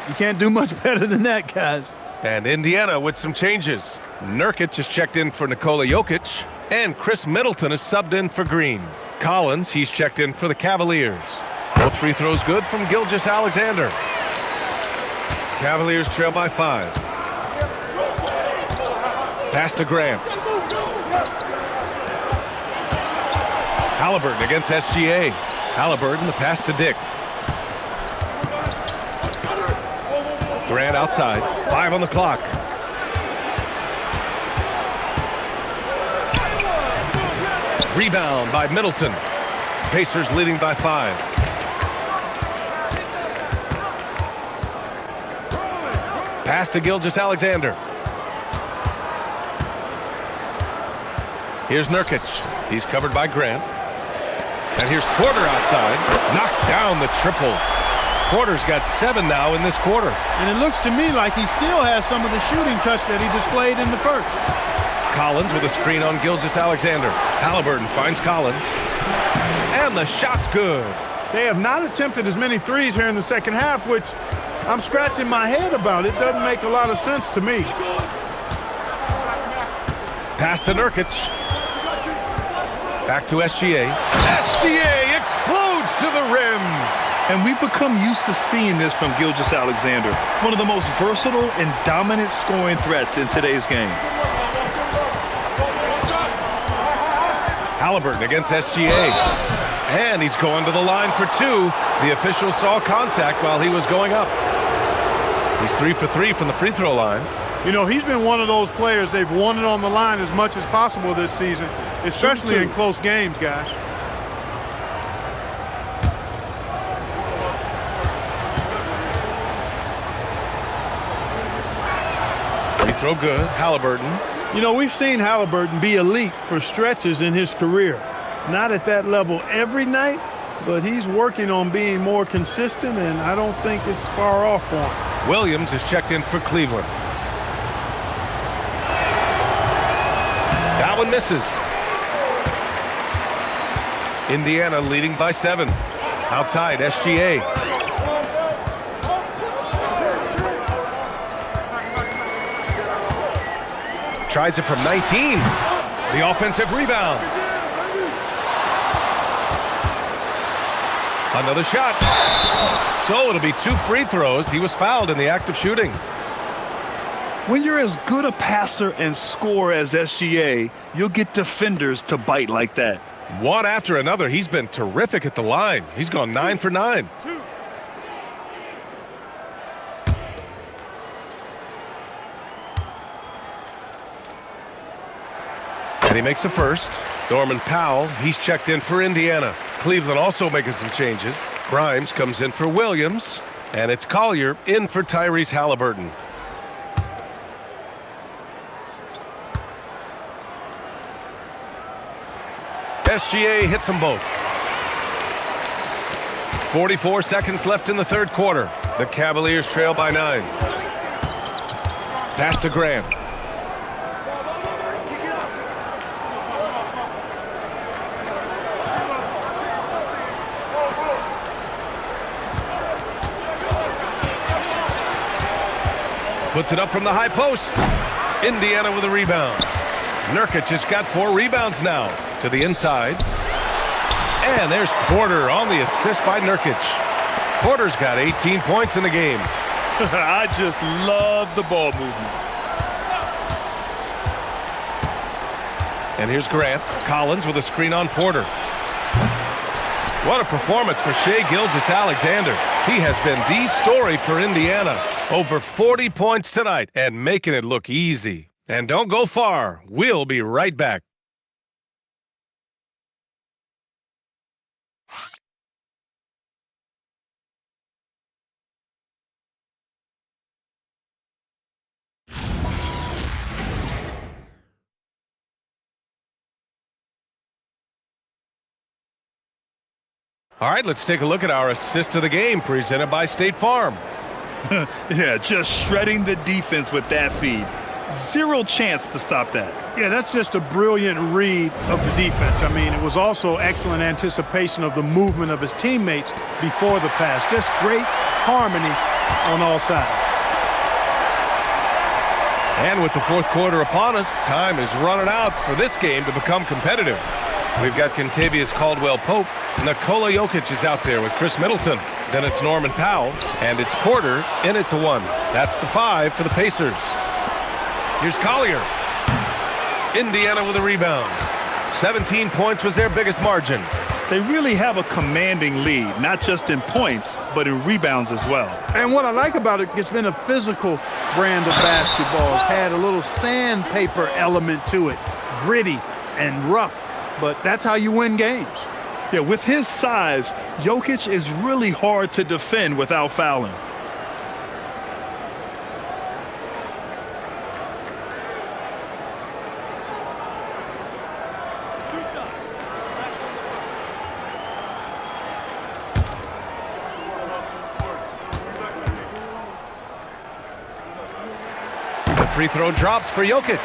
You can't do much better than that, guys. And Indiana with some changes. Nurkic is checked in for Nikola Jokic. And Chris Middleton is subbed in for Green. Collins, he's checked in for the Cavaliers. Both free throws good from Gilgeous-Alexander. Cavaliers trail by 5. Pass to Grant. Halliburton against SGA. Halliburton, the pass to Dick. Grant outside. 5 on the clock. Rebound by Middleton. Pacers leading by 5. Pass to Gilgeous-Alexander. Here's Nurkic. He's covered by Grant. And here's Porter outside. Knocks down the triple. Porter's got 7 now in this quarter. And it looks to me like he still has some of the shooting touch that he displayed in the first. Collins with a screen on Gilgeous-Alexander. Halliburton finds Collins. And the shot's good. They have not attempted as many threes here in the second half, which I'm scratching my head about. It doesn't make a lot of sense to me. Pass to Nurkic. Back to SGA. SGA explodes to the rim. And we've become used to seeing this from Gilgeous-Alexander, one of the most versatile and dominant scoring threats in today's game. Halliburton against SGA. And he's going to the line for 2. The official saw contact while he was going up. He's 3 for 3 from the free throw line. You know, he's been one of those players they've wanted on the line as much as possible this season, especially in close games, guys. Free throw good. Halliburton. You know, we've seen Halliburton be elite for stretches in his career. Not at that level every night, but he's working on being more consistent, and I don't think it's far off for him. Williams is checked in for Cleveland. That one misses. Indiana leading by 7. Outside, SGA. Tries it from 19. The offensive rebound. Another shot. So it'll be 2 free throws. He was fouled in the act of shooting. When you're as good a passer and scorer as SGA, you'll get defenders to bite like that. One after another. He's been terrific at the line. He's gone 9 for 9. And he makes the first. Norman Powell, he's checked in for Indiana. Cleveland also making some changes. Grimes comes in for Williams. And it's Collier in for Tyrese Halliburton. SGA hits them both. 44 seconds left in the third quarter. The Cavaliers trail by 9. Pass to Grant. Puts it up from the high post. Indiana with a rebound. Nurkic has got 4 rebounds now. To the inside. And there's Porter on the assist by Nurkic. Porter's got 18 points in the game. I just love the ball movement. And here's Grant. Collins with a screen on Porter. What a performance for Shai Gilgeous-Alexander. He has been the story for Indiana. Over 40 points tonight and making it look easy. And don't go far. We'll be right back. All right, let's take a look at our assist of the game presented by State Farm. Yeah, just shredding the defense with that feed. Zero chance to stop that. Yeah, that's just a brilliant read of the defense. I mean, it was also excellent anticipation of the movement of his teammates before the pass. Just great harmony on all sides. And with the fourth quarter upon us, time is running out for this game to become competitive. We've got Kentavious Caldwell-Pope. Nikola Jokic is out there with Chris Middleton. Then it's Norman Powell, and it's Porter in at the 1. That's the 5 for the Pacers. Here's Collier. Indiana with a rebound. 17 points was their biggest margin. They really have a commanding lead, not just in points, but in rebounds as well. And what I like about it, it's been a physical brand of basketball. It's had a little sandpaper element to it, gritty and rough. but that's how you win games. Yeah, with his size, Jokic is really hard to defend without fouling. The free throw drops for Jokic.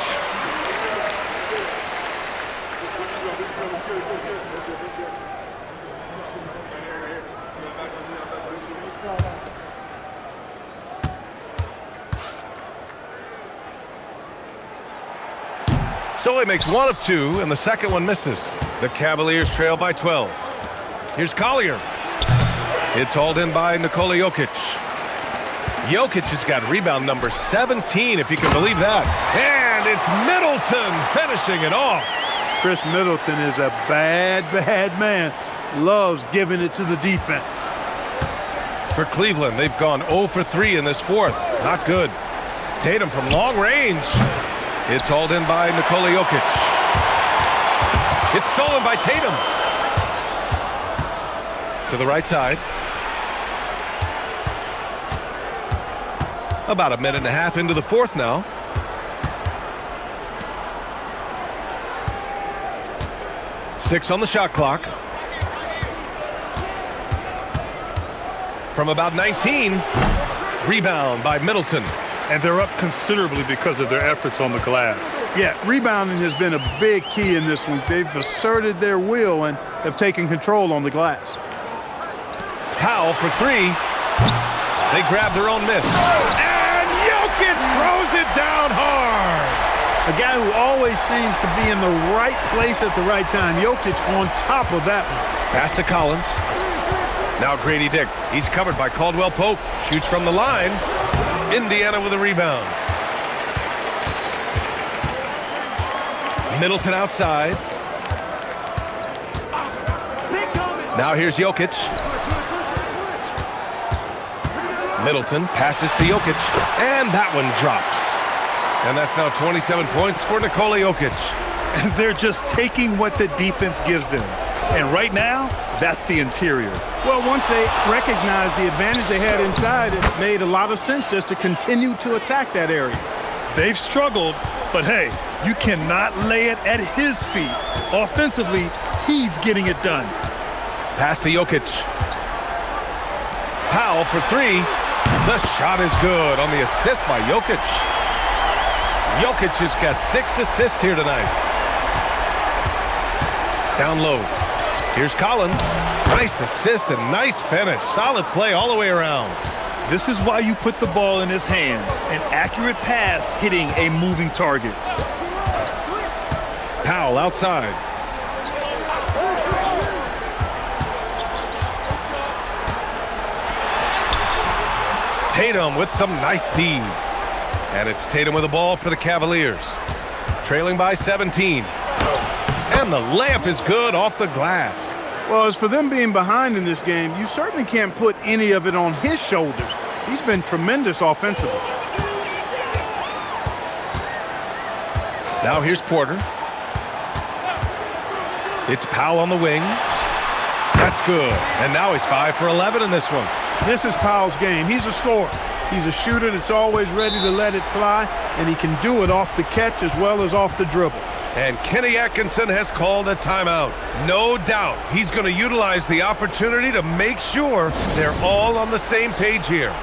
So he makes one of two, and the second one misses. The Cavaliers trail by 12. Here's Collier. It's hauled in by Nikola Jokic. Jokic has got rebound number 17, if you can believe that. And it's Middleton finishing it off. Chris Middleton is a bad man. Loves giving it to the defense. For Cleveland, they've gone 0 for 3 in this fourth. Not good. Tatum from long range. It's hauled in by Nikola Jokic. It's stolen by Tatum. To the right side. About a minute and a half into the fourth now. Six on the shot clock. From about 19. Rebound by Middleton. And they're up considerably because of their efforts on the glass. Yeah, rebounding has been a big key in this one. They've asserted their will and have taken control on the glass. Powell for three. They grab their own miss. And Jokic throws it down hard. A guy who always seems to be in the right place at the right time. Jokic on top of that one. Pass to Collins. Now Grady Dick. He's covered by Caldwell Pope. Shoots from the line. Indiana with a rebound. Middleton outside. Now here's Jokic. Middleton passes to Jokic. And that one drops. And that's now 27 points for Nikola Jokic. They're just taking what the defense gives them. And right now, that's the interior. Well, once they recognized the advantage they had inside, it made a lot of sense just to continue to attack that area. They've struggled, but hey, you cannot lay it at his feet. Offensively, he's getting it done. Pass to Jokic. Powell for three. The shot is good on the assist by Jokic. Jokic has got 6 assists here tonight. Down low. Here's Collins. Nice assist and nice finish. Solid play all the way around. This is why you put the ball in his hands. An accurate pass hitting a moving target. Powell outside. Tatum with some nice D. And it's Tatum with the ball for the Cavaliers. Trailing by 17. And the layup is good off the glass. Well, as for them being behind in this game, you certainly can't put any of it on his shoulders. He's been tremendous offensively. Now here's Porter. It's Powell on the wing. That's good. And now he's 5 for 11 in this one. This is Powell's game. He's a scorer. He's a shooter that's always ready to let it fly, and he can do it off the catch as well as off the dribble. And Kenny Atkinson has called a timeout. No doubt he's going to utilize the opportunity to make sure they're all on the same page here.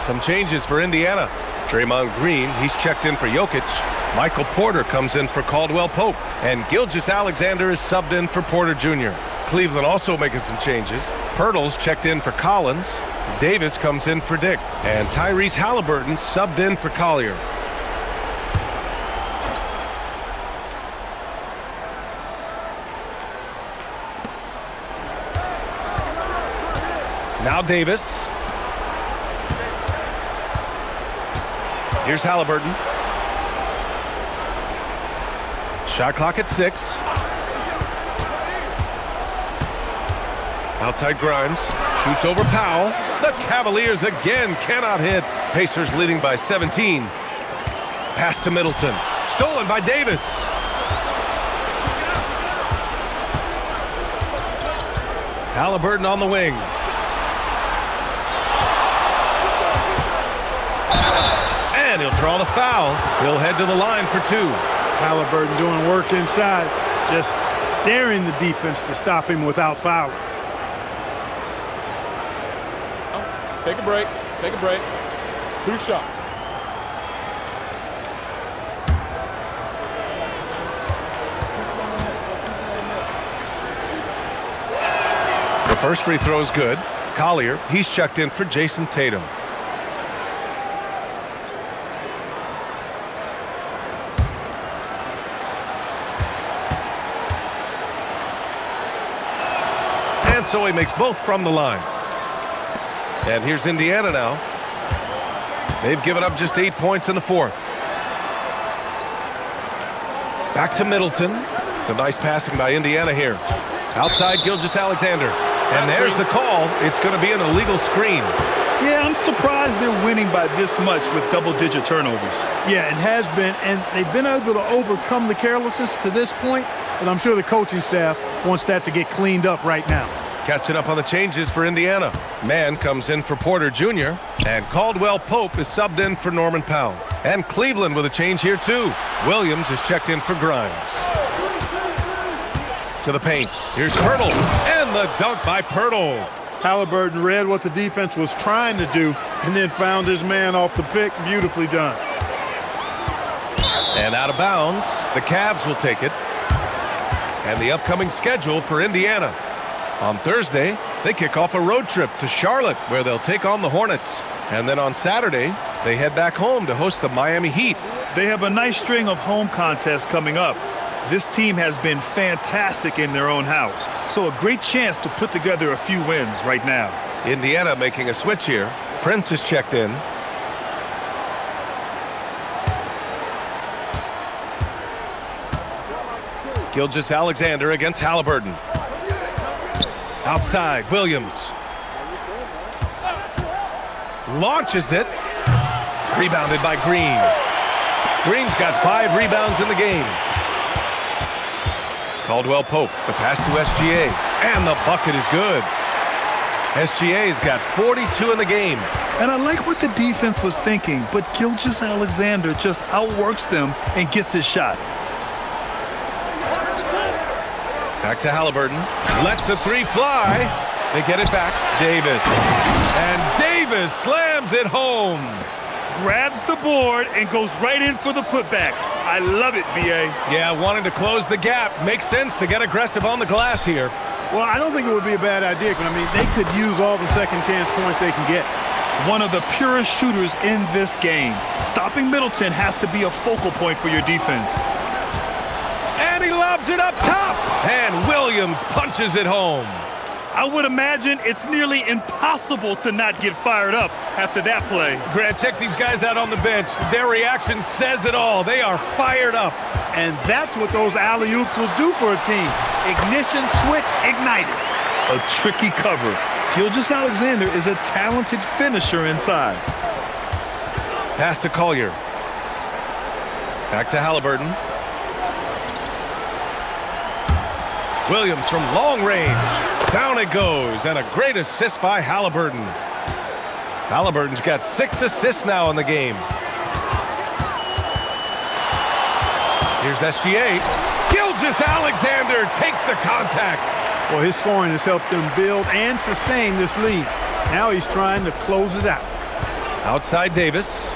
Some changes for Indiana. Draymond Green, he's checked in for Jokic. Michael Porter comes in for Caldwell Pope. And Gilgeous-Alexander is subbed in for Porter Jr. Cleveland also making some changes. Pirtle's checked in for Collins. Davis comes in for Dick. And Tyrese Halliburton subbed in for Collier. Now Davis. Here's Halliburton. Shot clock at 6. Outside Grimes. Shoots over Powell. The Cavaliers again cannot hit. Pacers leading by 17. Pass to Middleton. Stolen by Davis. Halliburton on the wing. And he'll draw the foul. He'll head to the line for 2. Halliburton doing work inside, just daring the defense to stop him without fouling. Take a break. Take a break. 2 shots. The first free throw is good. Collier, he's checked in for Jason Tatum. And so he makes both from the line. And here's Indiana now. They've given up just 8 points in the 4th. Back to Middleton. Some nice passing by Indiana here. Outside Gilgeous-Alexander. And there's the call. It's going to be an illegal screen. Yeah, I'm surprised they're winning by this much with double-digit turnovers. Yeah, it has been, and they've been able to overcome the carelessness to this point, but I'm sure the coaching staff wants that to get cleaned up right now. Catching up on the changes for Indiana. Mann comes in for Porter Jr. And Caldwell Pope is subbed in for Norman Powell. And Cleveland with a change here too. Williams is checked in for Grimes. To the paint. Here's Pirtle. And the dunk by Pirtle. Halliburton read what the defense was trying to do and then found his man off the pick. Beautifully done. And out of bounds. The Cavs will take it. And the upcoming schedule for Indiana. On Thursday, they kick off a road trip to Charlotte, where they'll take on the Hornets. And then on Saturday, they head back home to host the Miami Heat. They have a nice string of home contests coming up. This team has been fantastic in their own house, so a great chance to put together a few wins right now. Indiana making a switch here. Prince is checked in. Gilgeous-Alexander against Halliburton. Outside, Williams. Launches it. Rebounded by Green. Green's got 5 rebounds in the game. Caldwell Pope, the pass to SGA. And the bucket is good. SGA's got 42 in the game. And I like what the defense was thinking, but Gilgeous-Alexander just outworks them and gets his shot. Back to Halliburton. Lets the 3 fly. They get it back. Davis. And Davis slams it home. Grabs the board and goes right in for the putback. I love it, B.A. Yeah, wanting to close the gap. Makes sense to get aggressive on the glass here. Well, I don't think it would be a bad idea. I mean, they could use all the second chance points they can get. One of the purest shooters in this game. Stopping Middleton has to be a focal point for your defense. And he lobs it up top. And Williams punches it home. I would imagine it's nearly impossible to not get fired up after that play. Grant, check these guys out on the bench. Their reaction says it all. They are fired up. And that's what those alley-oops will do for a team. Ignition, switch, ignited. A tricky cover. Gilgeous-Alexander is a talented finisher inside. Pass to Collier. Back to Halliburton. Williams from long range. Down it goes, and a great assist by Halliburton. Halliburton's got 6 assists now in the game. Here's SGA. Gilgeous-Alexander takes the contact. Well, his scoring has helped them build and sustain this lead. Now he's trying to close it out. Outside Davis.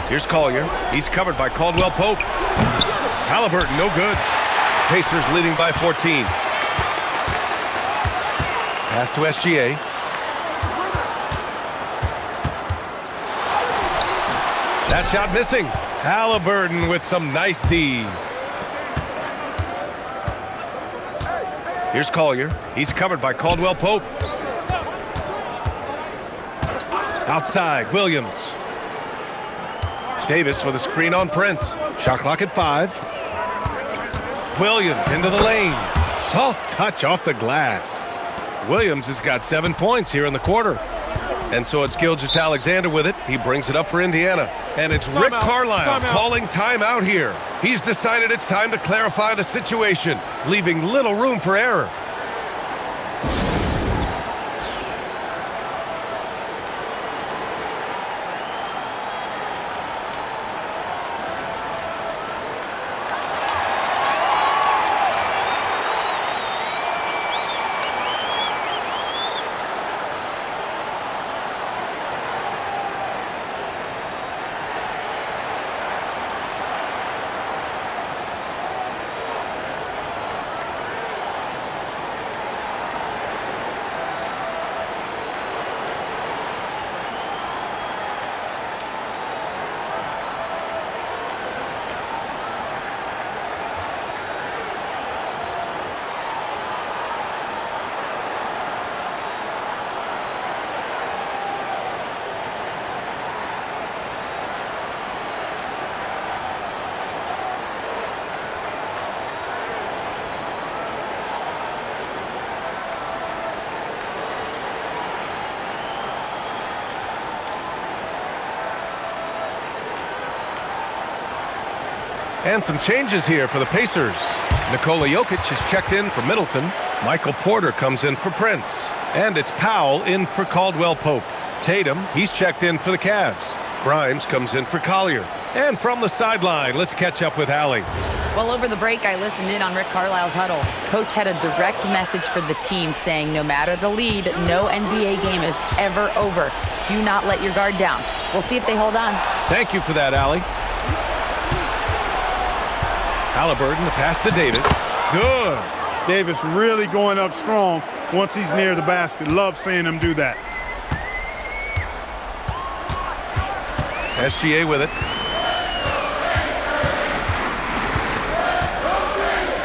Here's Collier. He's covered by Caldwell Pope. Halliburton, no good. Pacers leading by 14. Pass to SGA. That shot missing. Halliburton with some nice D. Here's Collier. He's covered by Caldwell Pope. Outside, Williams. Davis with a screen on Prince. Shot clock at 5. Williams into the lane. Soft touch off the glass. Williams has got 7 points here in the quarter. And so it's Gilgeous-Alexander with it. He brings it up for Indiana. And it's Rick Carlisle calling timeout here. He's decided it's time to clarify the situation, leaving little room for error. And some changes here for the Pacers. Nikola Jokic is checked in for Middleton. Michael Porter comes in for Prince. And it's Powell in for Caldwell Pope. Tatum, he's checked in for the Cavs. Grimes comes in for Collier. And from the sideline, let's catch up with Allie. Well, over the break, I listened in on Rick Carlisle's huddle. Coach had a direct message for the team saying no matter the lead, no NBA game is ever over. Do not let your guard down. We'll see if they hold on. Thank you for that, Allie. Halliburton, the pass to Davis. Good. Davis really going up strong once he's near the basket. Love seeing him do that. SGA with it.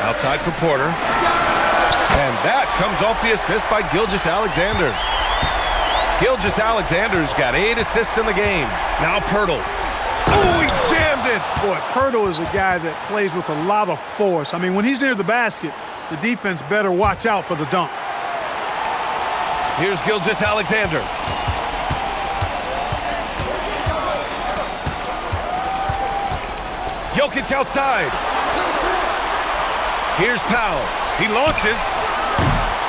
Outside for Porter. And that comes off the assist by Gilgeous-Alexander. Gilgeous-Alexander's got 8 assists in the game. Now Pirtle. Oh, he jammed it. Boy, Pirtle is a guy that plays with a lot of force. I mean, when he's near the basket, the defense better watch out for the dunk. Here's Gilgeous-Alexander. Jokic outside. Here's Powell. He launches.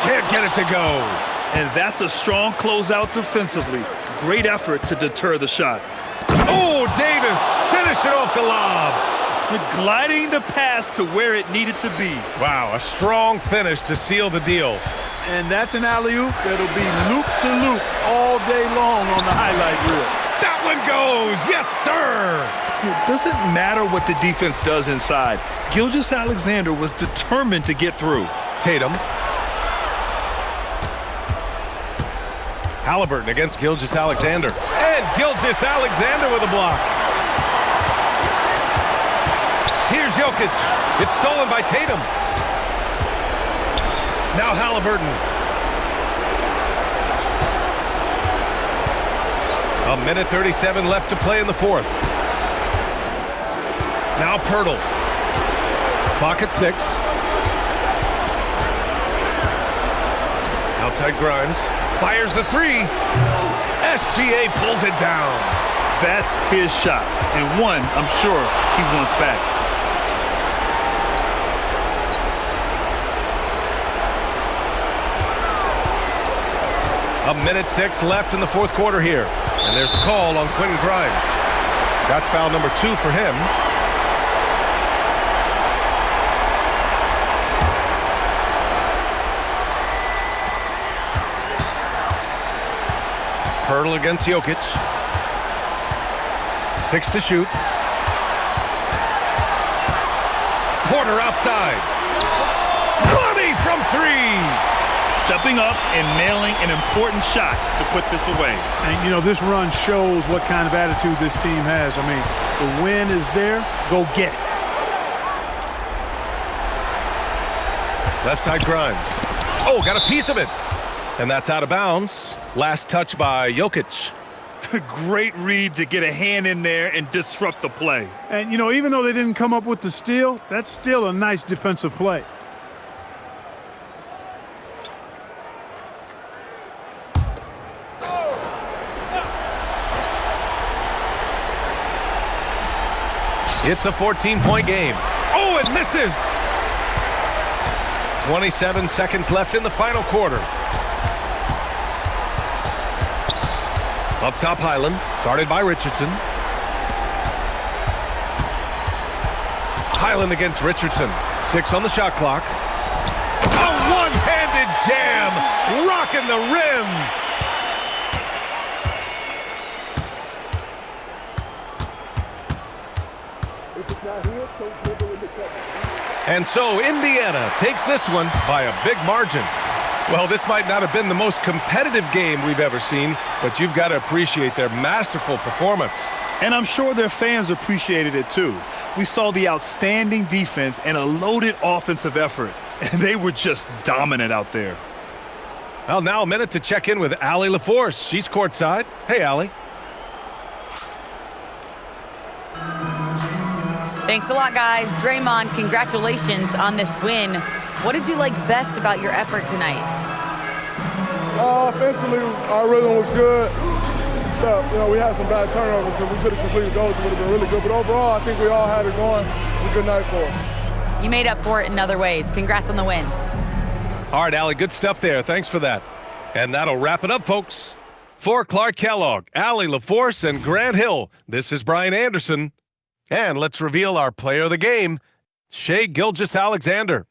Can't get it to go. And that's a strong closeout defensively. Great effort to deter the shot. Oh, Davis finishing off the lob. Gliding the pass to where it needed to be. Wow, a strong finish to seal the deal. And that's an alley-oop that'll be loop-to-loop all day long on the highlight reel. That one goes. Yes, sir. It doesn't matter what the defense does inside. Gilgeous-Alexander was determined to get through. Tatum. Halliburton against Gilgeous-Alexander. And Gilgeous-Alexander with a block. Here's Jokic. It's stolen by Tatum. Now Halliburton. A minute 37 left to play in the fourth. Now Pirtle. Clock at 6. Outside Grimes. Fires the 3. SGA pulls it down. That's his shot. And one, I'm sure, he wants back. A minute 6 left in the fourth quarter here. And there's a call on Quentin Grimes. That's foul number 2 for him. Hurdle against Jokic. 6 to shoot. Porter outside. Money from 3. Stepping up and nailing an important shot to put this away. And, you know, this run shows what kind of attitude this team has. I mean, the win is there. Go get it. Left side Grimes. Oh, got a piece of it. And that's out of bounds. Last touch by Jokic. Great read to get a hand in there and disrupt the play. And, you know, even though they didn't come up with the steal, that's still a nice defensive play. It's a 14-point game. Oh, it misses! 27 seconds left in the final quarter. Up top, Highland, guarded by Richardson. Highland against Richardson. 6 on the shot clock. A one-handed jam, rocking the rim. And so Indiana takes this one by a big margin. Well, this might not have been the most competitive game we've ever seen, but you've got to appreciate their masterful performance. And I'm sure their fans appreciated it too. We saw the outstanding defense and a loaded offensive effort, and they were just dominant out there. Well, now a minute to check in with Allie LaForce. She's courtside. Hey, Allie. Thanks a lot, guys. Draymond, congratulations on this win. What did you like best about your effort tonight? Offensively, our rhythm was good. So, you know, we had some bad turnovers, so we could have completed those. It would have been really good. But overall, I think we all had it going. It was a good night for us. You made up for it in other ways. Congrats on the win. All right, Allie, good stuff there. Thanks for that. And that'll wrap it up, folks. For Clark Kellogg, Allie LaForce, and Grant Hill, this is Brian Anderson. And let's reveal our player of the game, Shai Gilgeous-Alexander.